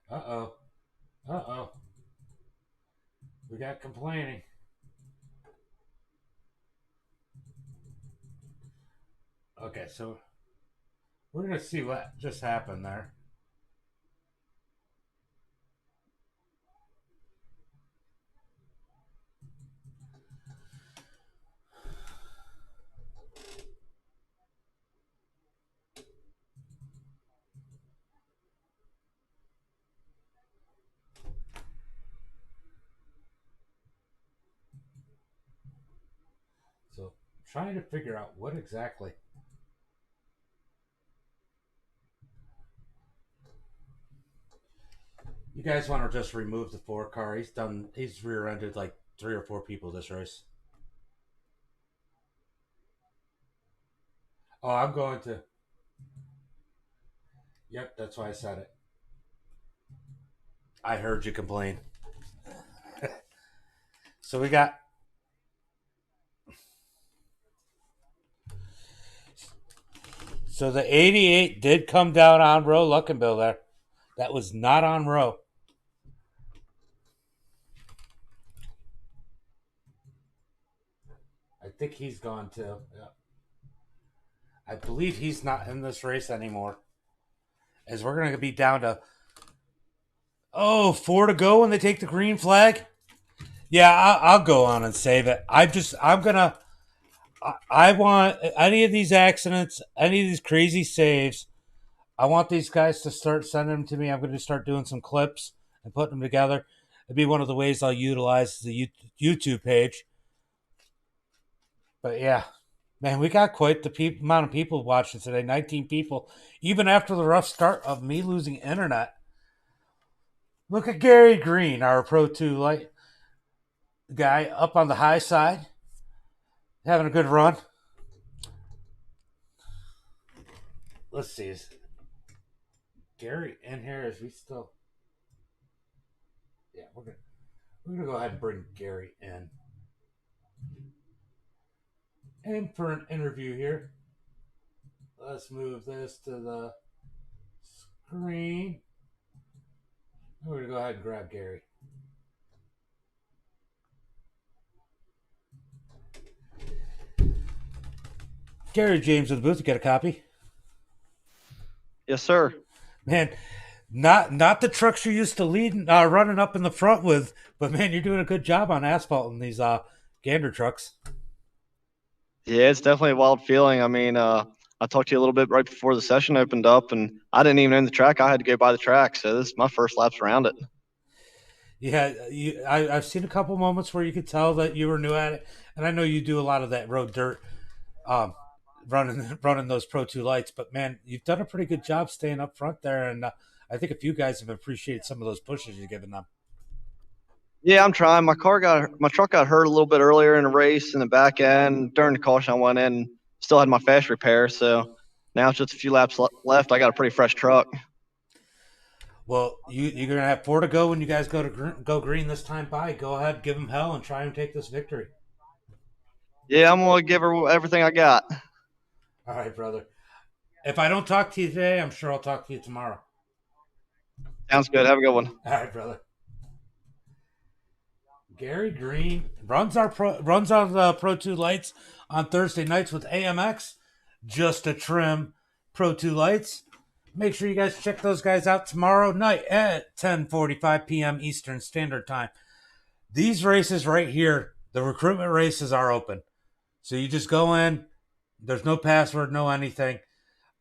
Uh-oh. Uh-oh. We got complaining. Okay, so we're going to see what just happened there. So trying to figure out what exactly... You guys want to just remove the 4 car. He's rear-ended like 3 or 4 people this race. Oh, I'm going to... Yep, that's why I said it. I heard you complain. So we got... So the 88 did come down on row Luckenbill there. That was not on row. I think he's gone too. Yeah. I believe he's not in this race anymore. As we're going to be down to 4 to go when they take the green flag. Yeah, I'll go on and save it. I want any of these accidents, any of these crazy saves. I want these guys to start sending them to me. I'm going to start doing some clips and putting them together. It'd be one of the ways I'll utilize the YouTube page. But yeah, man, we got quite the amount of people watching today. 19 people, even after the rough start of me losing internet. Look at Gary Green, our Pro 2 light guy, up on the high side, having a good run. Let's see, is Gary in here? Is we still? Yeah, we're gonna go ahead and bring Gary in for an interview here. Let's move this to the screen. We're gonna go ahead and grab Gary. Gary James of the booth, get a copy. Yes, sir. Man, not the trucks you're used to leading, running up in the front with, but man, you're doing a good job on asphalting these gander trucks. Yeah, it's definitely a wild feeling. I mean, I talked to you a little bit right before the session opened up, and I didn't even own the track. I had to go by the track, so this is my first laps around it. Yeah, I've seen a couple moments where you could tell that you were new at it, and I know you do a lot of that road dirt, um, running those Pro 2 lights. But man, you've done a pretty good job staying up front there, and I think a few guys have appreciated some of those pushes you've given them. Yeah, I'm trying. My truck got hurt a little bit earlier in the race in the back end. During the caution, I went in, still had my fast repair, so now it's just a few laps left. I got a pretty fresh truck. Well, you're gonna have 4 to go when you guys go green this time by. Go ahead, give them hell, and try and take this victory. Yeah, I'm gonna give her everything I got. All right, brother. If I don't talk to you today, I'm sure I'll talk to you tomorrow. Sounds good. Have a good one. All right, brother. Gary Green runs on the Pro 2 lights on Thursday nights with AMX. Just a trim Pro 2 lights. Make sure you guys check those guys out tomorrow night at 10:45 p.m. Eastern Standard Time. These races right here, the recruitment races are open. So you just go in. There's no password, no anything.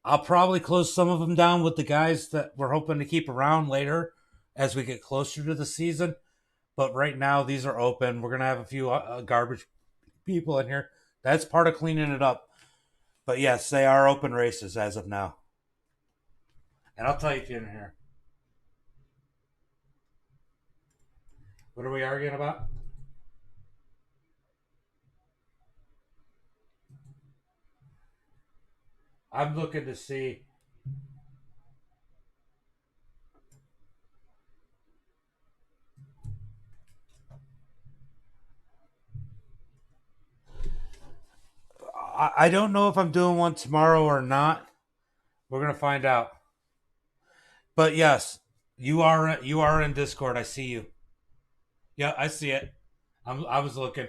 I'll probably close some of them down with the guys that we're hoping to keep around later as we get closer to the season. But right now, these are open. We're going to have a few garbage people in here. That's part of cleaning it up. But yes, they are open races as of now. And I'll tell you if you're in here. What are we arguing about? I'm looking to see. I don't know if I'm doing one tomorrow or not. We're gonna find out. But yes, you are in Discord. I see you. Yeah, I see it. I was looking.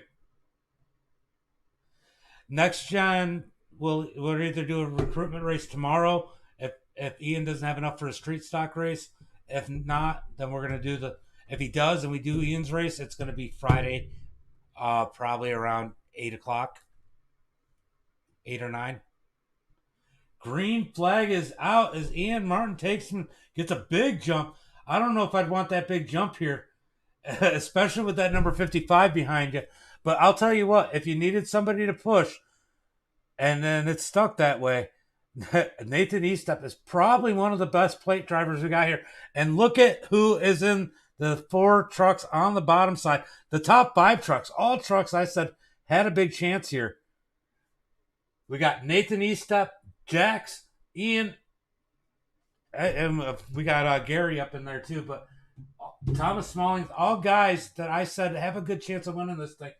Next gen, we'll either do a recruitment race tomorrow if Ian doesn't have enough for a street stock race. If not, then we're gonna do the. If he does and we do Ian's race, it's gonna be Friday, probably around 8 o'clock, 8 or 9. Green flag is out as Ian Martin gets a big jump. I don't know if I'd want that big jump here, especially with that number 55 behind you. But I'll tell you what, if you needed somebody to push and then it's stuck that way, Nathan Eastep is probably one of the best plate drivers we got here. And look at who is in the 4 trucks on the bottom side. The top 5 trucks, all trucks I said had a big chance here. We got Nathan Eastep, Jax, Ian, and we got Gary up in there too. But Thomas Smalling, all guys that I said have a good chance of winning this thing.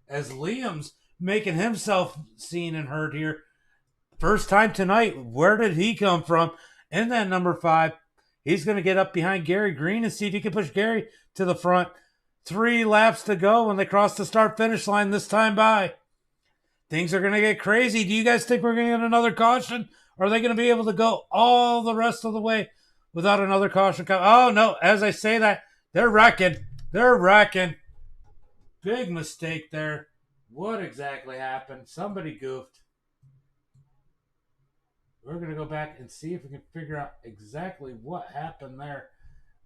As Liam's making himself seen and heard here. First time tonight. Where did he come from? In that number 5. He's going to get up behind Gary Green and see if he can push Gary to the front. 3 laps to go when they cross the start-finish line this time by. Things are going to get crazy. Do you guys think we're going to get another caution? Or are they going to be able to go all the rest of the way without another caution? Oh, no. As I say that, they're wrecking. They're wrecking. Big mistake there. What exactly happened? Somebody goofed. We're going to go back and see if we can figure out exactly what happened there,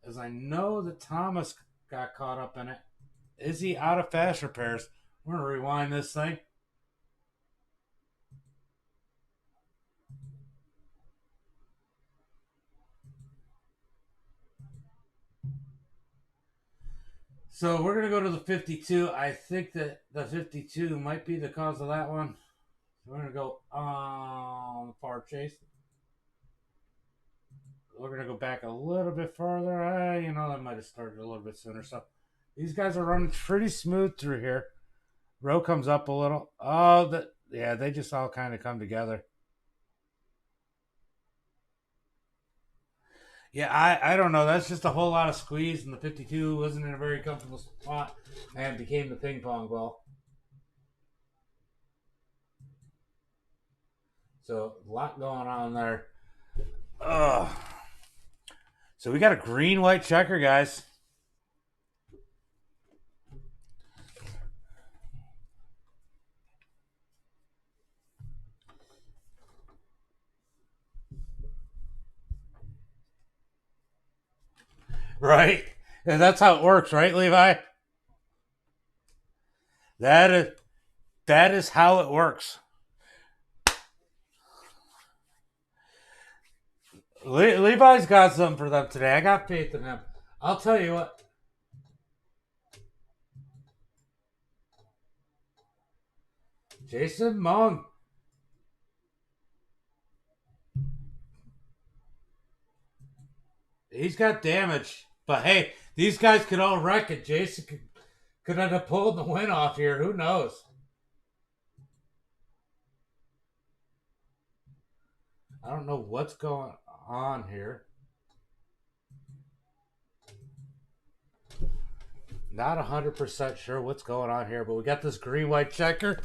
as I know that Thomas got caught up in it. Is he out of fast repairs? We're going to rewind this thing. So we're going to go to the 52. I think that the 52 might be the cause of that one. We're going to go on the far chase. We're going to go back a little bit farther. You know, that might have started a little bit sooner. So these guys are running pretty smooth through here. Row comes up a little. Oh, yeah, they just all kind of come together. Yeah, I don't know. That's just a whole lot of squeeze, and the 52 wasn't in a very comfortable spot and became the ping pong ball. So a lot going on there. Ugh. So we got a green-white checker, guys. Right? And that's how it works, right, Levi? That is how it works. Levi's got something for them today. I got faith in him. I'll tell you what. Jason Mung. He's got damage. But hey, these guys could all wreck it. Jason could end up pulling the win off here. Who knows? I don't know what's going on here. Not 100% sure what's going on here, but we got this green-white checker.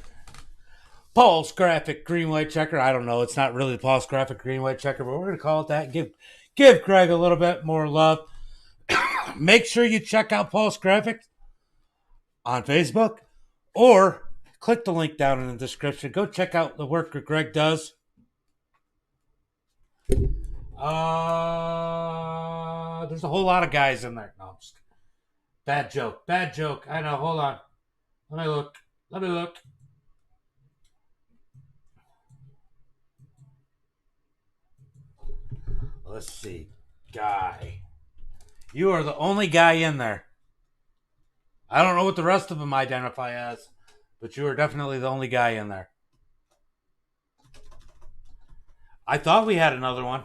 Pulse graphic green-white checker. I don't know. It's not really the pulse graphic green-white checker, but we're going to call it that. Give Greg a little bit more love. Make sure you check out Pulse Graphics on Facebook or click the link down in the description. Go check out the work that Greg does. There's a whole lot of guys in there. No, I'm just bad joke. Bad joke. I know. Hold on. Let me look. Let's see. Guy. You are the only guy in there. I don't know what the rest of them identify as, but you are definitely the only guy in there. I thought we had another one.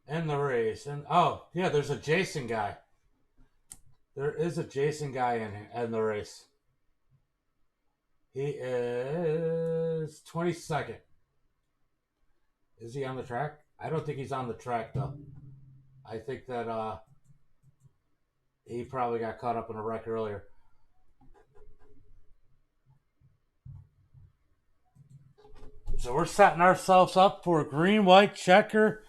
In the race. And yeah, there's a Jason guy. There is a Jason guy in the race. He is 22nd. Is he on the track? I don't think he's on the track though. I think that he probably got caught up in a wreck earlier. So we're setting ourselves up for a green-white checker.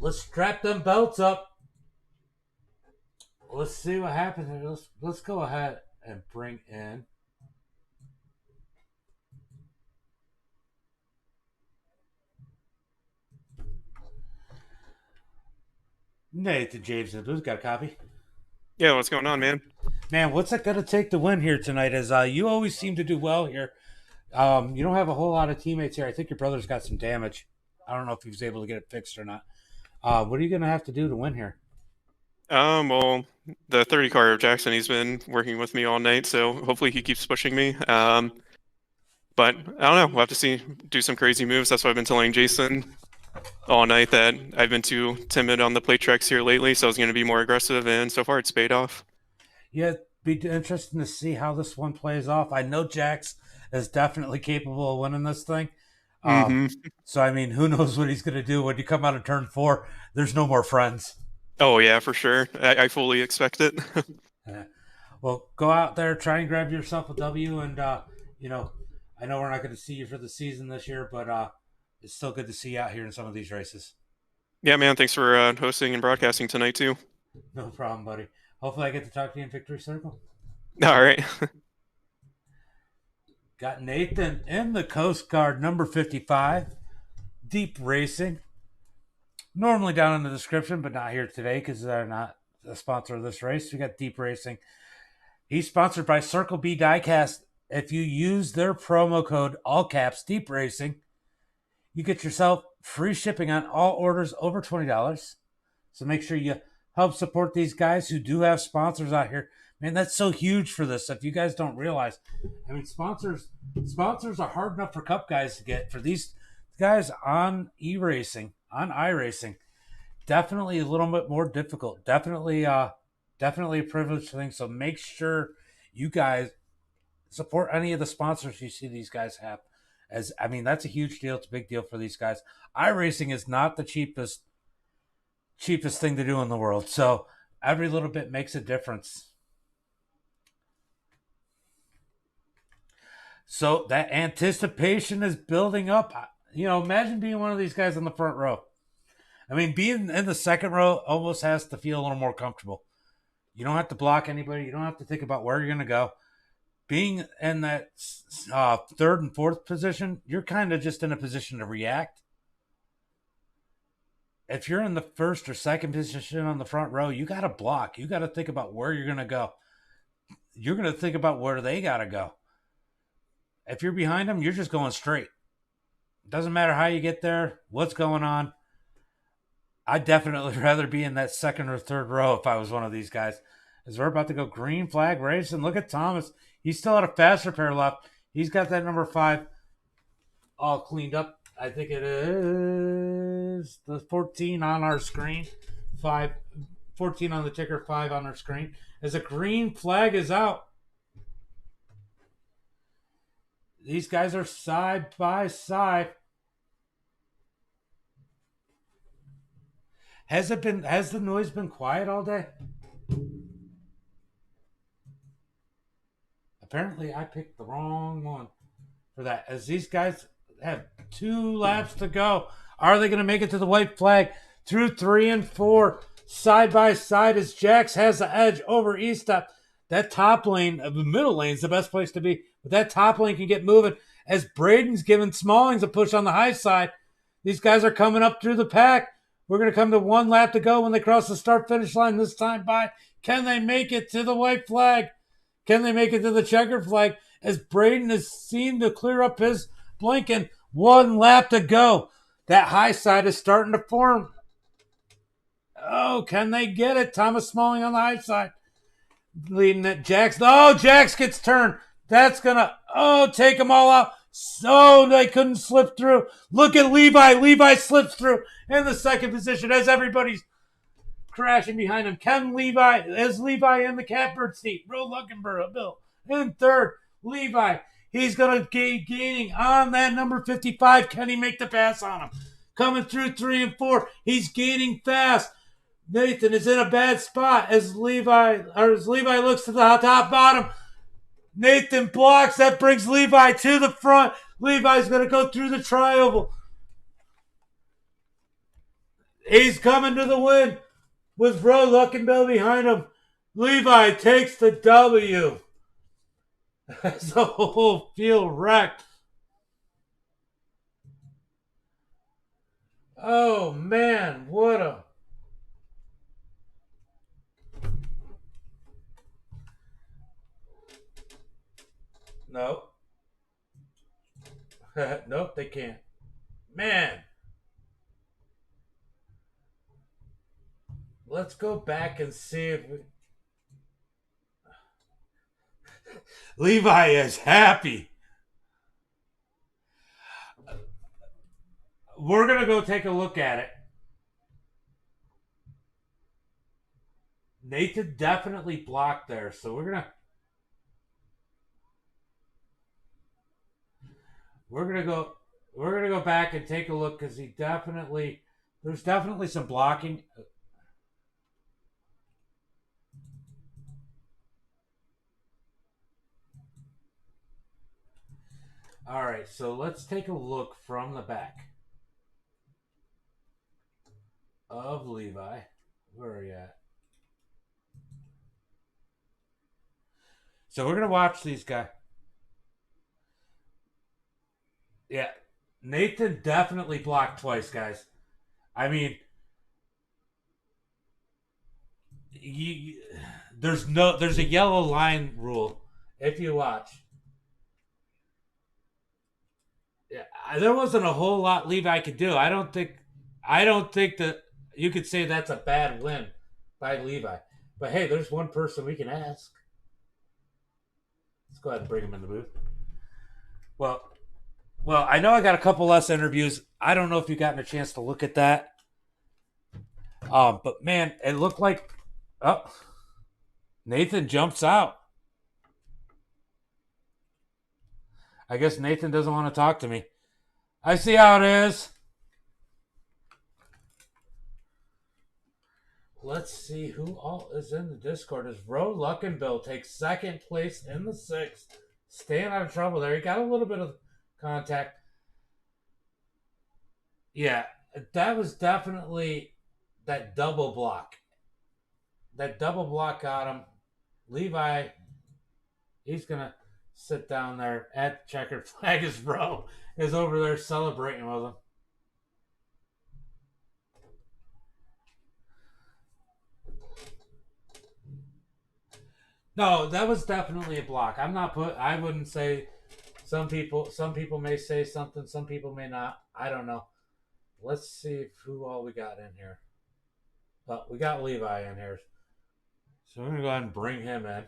Let's strap them belts up. Let's see what happens here. Let's go ahead and bring in Nathan James. Who's got a copy? Yeah, what's going on, man? Man, what's it going to take to win here tonight? As you always seem to do well here. You don't have a whole lot of teammates here. I think your brother's got some damage. I don't know if he was able to get it fixed or not. What are you going to have to do to win here? Well, the 30 car of Jackson, he's been working with me all night, so hopefully he keeps pushing me. But I don't know. We'll have to do some crazy moves. That's what I've been telling Jason all night, that I've been too timid on the plate tracks here lately, so I was going to be more aggressive, and so far it's paid off. Yeah, it'd be interesting to see how this one plays off. I know Jax is definitely capable of winning this thing. Hmm. So, I mean, who knows what he's going to do when you come out of turn 4? There's no more friends. Oh yeah, for sure. I fully expect it. Well, go out there, try and grab yourself a W, and you know, I know we're not going to see you for the season this year, but it's still good to see you out here in some of these races. Yeah, man. Thanks for hosting and broadcasting tonight too. No problem, buddy. Hopefully, I get to talk to you in Victory Circle. All right. Got Nathan in the Coast Guard number 55, Deep Racing. Normally down in the description, but not here today because they're not a sponsor of this race. We got Deep Racing. He's sponsored by Circle B Diecast. If you use their promo code, all caps, Deep Racing, you get yourself free shipping on all orders over $20. So make sure you help support these guys who do have sponsors out here. Man, that's so huge for this. If you guys don't realize, I mean, sponsors are hard enough for Cup guys to get. For these guys on e-racing, on iRacing, definitely a little bit more difficult. Definitely a privileged thing. So make sure you guys support any of the sponsors you see these guys have. As I mean, that's a huge deal. It's a big deal for these guys. iRacing is not the cheapest thing to do in the world. So every little bit makes a difference. So that anticipation is building up. You know, imagine being one of these guys in the front row. I mean, being in the second row almost has to feel a little more comfortable. You don't have to block anybody. You don't have to think about where you're going to go. Being in that third and fourth position, you're kind of just in a position to react. If you're in the first or second position on the front row, you got to block. You got to think about where you're going to go. You're going to think about where they got to go. If you're behind them, you're just going straight. It doesn't matter how you get there, what's going on. I'd definitely rather be in that second or third row if I was one of these guys. As we're about to go green flag racing. Look at Thomas. He's still at a fast repair left. He's got that number 5 all cleaned up. I think it is the 14 on our screen. 14 on the ticker, 5 on our screen. As a green flag is out. These guys are side by side. Has the noise been quiet all day? Apparently I picked the wrong one for that. As these guys have 2 laps to go. Are they going to make it to the white flag? Through 3 and 4, side by side, as Jax has the edge over Estep. That top lane, the middle lane, is the best place to be. But that top lane can get moving. As Braden's giving Smallings a push on the high side. These guys are coming up through the pack. We're going to come to 1 lap to go when they cross the start-finish line this time by. Can they make it to the white flag? Can they make it to the checkered flag? As Braden has seemed to clear up his blinking. 1 lap to go. That high side is starting to form. Oh, can they get it? Thomas Smalling on the high side. Leading it. Jax. Oh, Jax gets turned. That's going to, take them all out. So they couldn't slip through. Look at Levi. Levi slips through in the second position as everybody's crashing behind him. Is Levi in the catbird seat? Bro Luckenborough, Bill. In third, Levi. He's going to be gaining on that number 55. Can he make the pass on him? Coming through 3 and 4. He's gaining fast. Nathan is in a bad spot as Levi looks to the top bottom. Nathan blocks. That brings Levi to the front. Levi's going to go through the trioval. He's coming to the win with Bro Luckenbill behind him. Levi takes the W. As the whole field wrecked. Oh, man. What a... No. Nope, they can't. Man. Let's go back and see if we... Levi is happy. We're going to go take a look at it. Nathan definitely blocked there, so we're going to go... we're gonna go back and take a look because there's definitely some blocking. All right, so let's take a look from the back of Levi. Where are you at? So we're gonna watch these guys. Yeah, Nathan definitely blocked twice, guys. I mean, you, there's a yellow line rule if you watch. Yeah, there wasn't a whole lot Levi could do. I don't think that you could say that's a bad win by Levi. But hey, there's one person we can ask. Let's go ahead and bring him in the booth. Well, I know I got a couple less interviews. I don't know if you've gotten a chance to look at that. But man, it looked like Nathan jumps out. I guess Nathan doesn't want to talk to me. I see how it is. Let's see who all is in the Discord. As Ro Luckenbill takes second place in the 6th. Staying out of trouble there. He got a little bit of contact. Yeah, that was definitely that double block. That double block got him. Levi, he's going to sit down there at the checkered flag as Ro is over there celebrating with him. No, that was definitely a block. I wouldn't say some people may say something, some people may not. I don't know. Let's see who all we got in here. Well, we got Levi in here. So we're gonna go ahead and bring him in.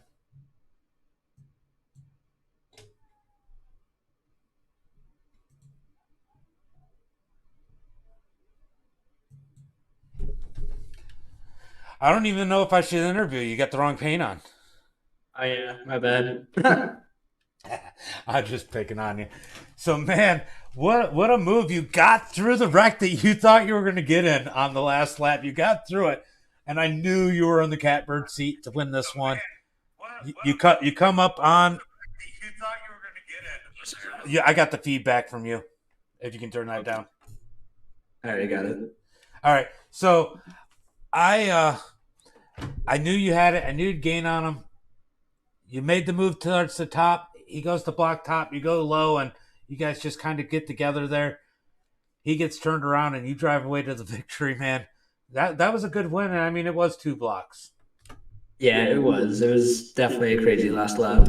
I don't even know if I should interview you. You got the wrong paint on. Oh yeah, my bad. I'm just picking on you. So man, what a move. You got through the wreck that you thought you were going to get in on the last lap. You got through it, and I knew you were in the catbird seat to win this one. You come up on. You thought you were going to get in. Yeah, I got the feedback from you. If you can turn that down. I already got it. All right. So I knew you had it. I knew you'd gain on him. You made the move towards the top. He goes to block top. You go low, and you guys just kind of get together there. He gets turned around, and you drive away to the victory, man. That was a good win, and I mean, it was 2 blocks. Yeah, it was. It was definitely a crazy last lap.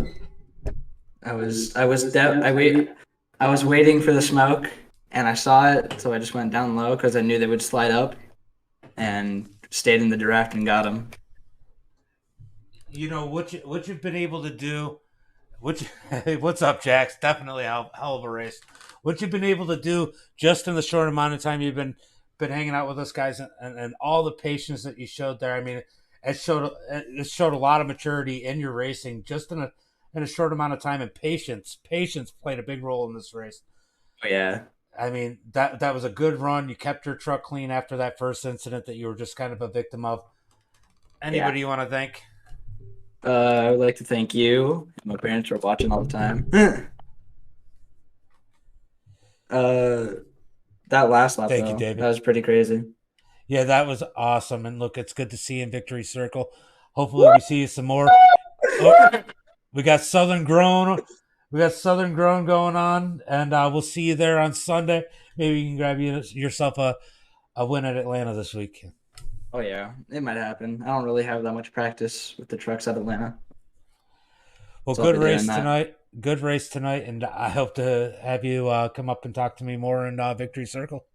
I was waiting for the smoke, and I saw it, so I just went down low because I knew they would slide up, and stayed in the direct and got them. You know what you've been able to do. What's up, Jax? Definitely a hell of a race. What you've been able to do just in the short amount of time you've been hanging out with us guys, and all the patience that you showed there. I mean, it showed a lot of maturity in your racing just in a short amount of time, and patience played a big role in this race. Oh yeah. I mean, that was a good run. You kept your truck clean after that first incident that you were just kind of a victim of. Anybody you want to thank? I would like to thank you. My parents are watching all the time. That last lap, Thank you, David. That was pretty crazy. Yeah, that was awesome. And look, it's good to see you in Victory Circle. Hopefully we see you some more. Oh, we got Southern Grown. We got Southern Grown going on, and we'll see you there on Sunday. Maybe you can grab yourself a win at Atlanta this week. Oh yeah, it might happen. I don't really have that much practice with the trucks at Atlanta. Well, good race tonight. Good race tonight, and I hope to have you come up and talk to me more in Victory Circle.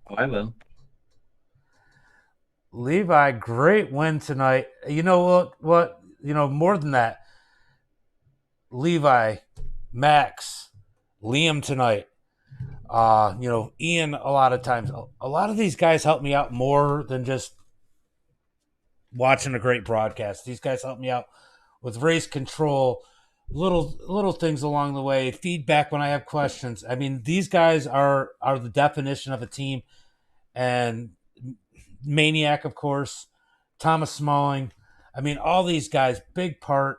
Oh, I will. Levi, great win tonight. You know what? You know, more than that, Levi, Max, Liam tonight. You know, Ian, a lot of times. A lot of these guys help me out more than just watching a great broadcast. These guys help me out with race control, little things along the way, feedback when I have questions. I mean, these guys are the definition of a team. And Maniac, of course, Thomas Smalling. I mean, all these guys, big part.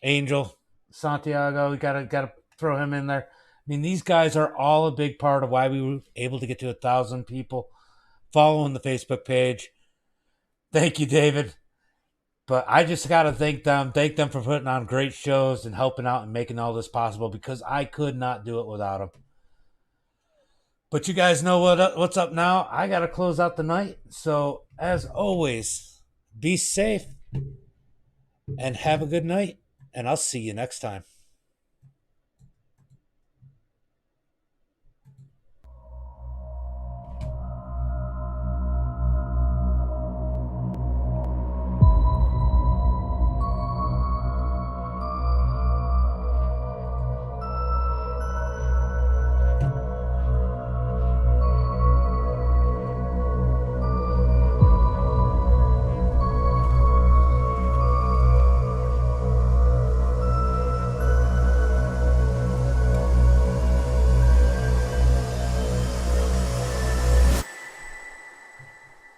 Angel, Santiago, we gotta throw him in there. I mean, these guys are all a big part of why we were able to get to 1,000 people following the Facebook page. Thank you, David. But I just got to thank them for putting on great shows and helping out and making all this possible, because I could not do it without them. But you guys know what's up now. I got to close out the night. So, as always, be safe and have a good night. And I'll see you next time.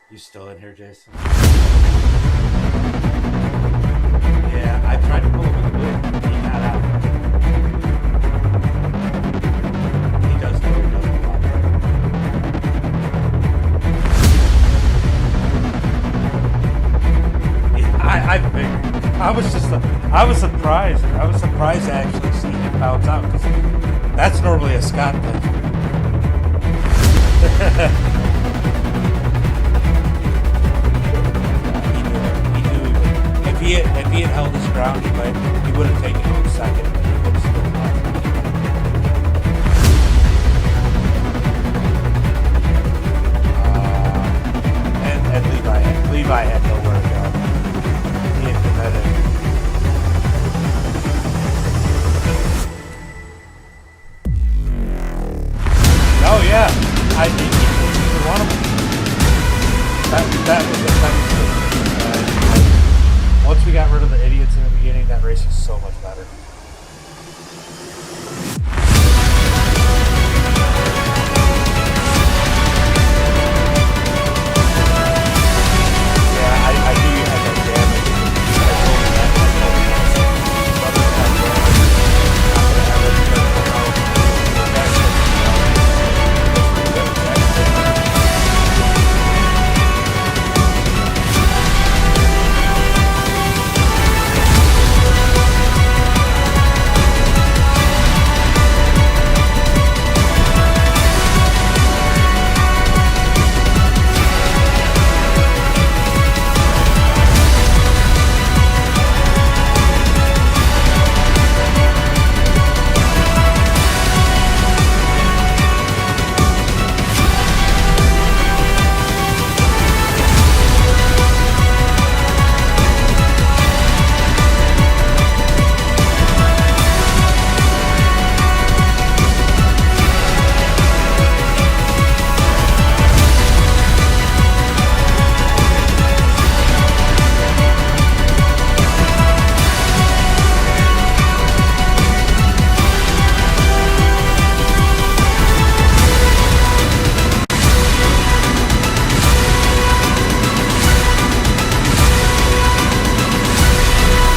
You still in here, Jason? Yeah, I tried to pull him in the booth. He's not out. He does know he doesn't want it. Yeah, I figured. I was surprised. I was surprised to actually see him bounce out, because that's normally a Scott thing. If he had held his ground, he would have taken him second. He would have still won. And Levi had nowhere to go. He had committed. Oh yeah, I think he was one of them. That was a once we got rid of the idiots in the beginning, that race was so much better.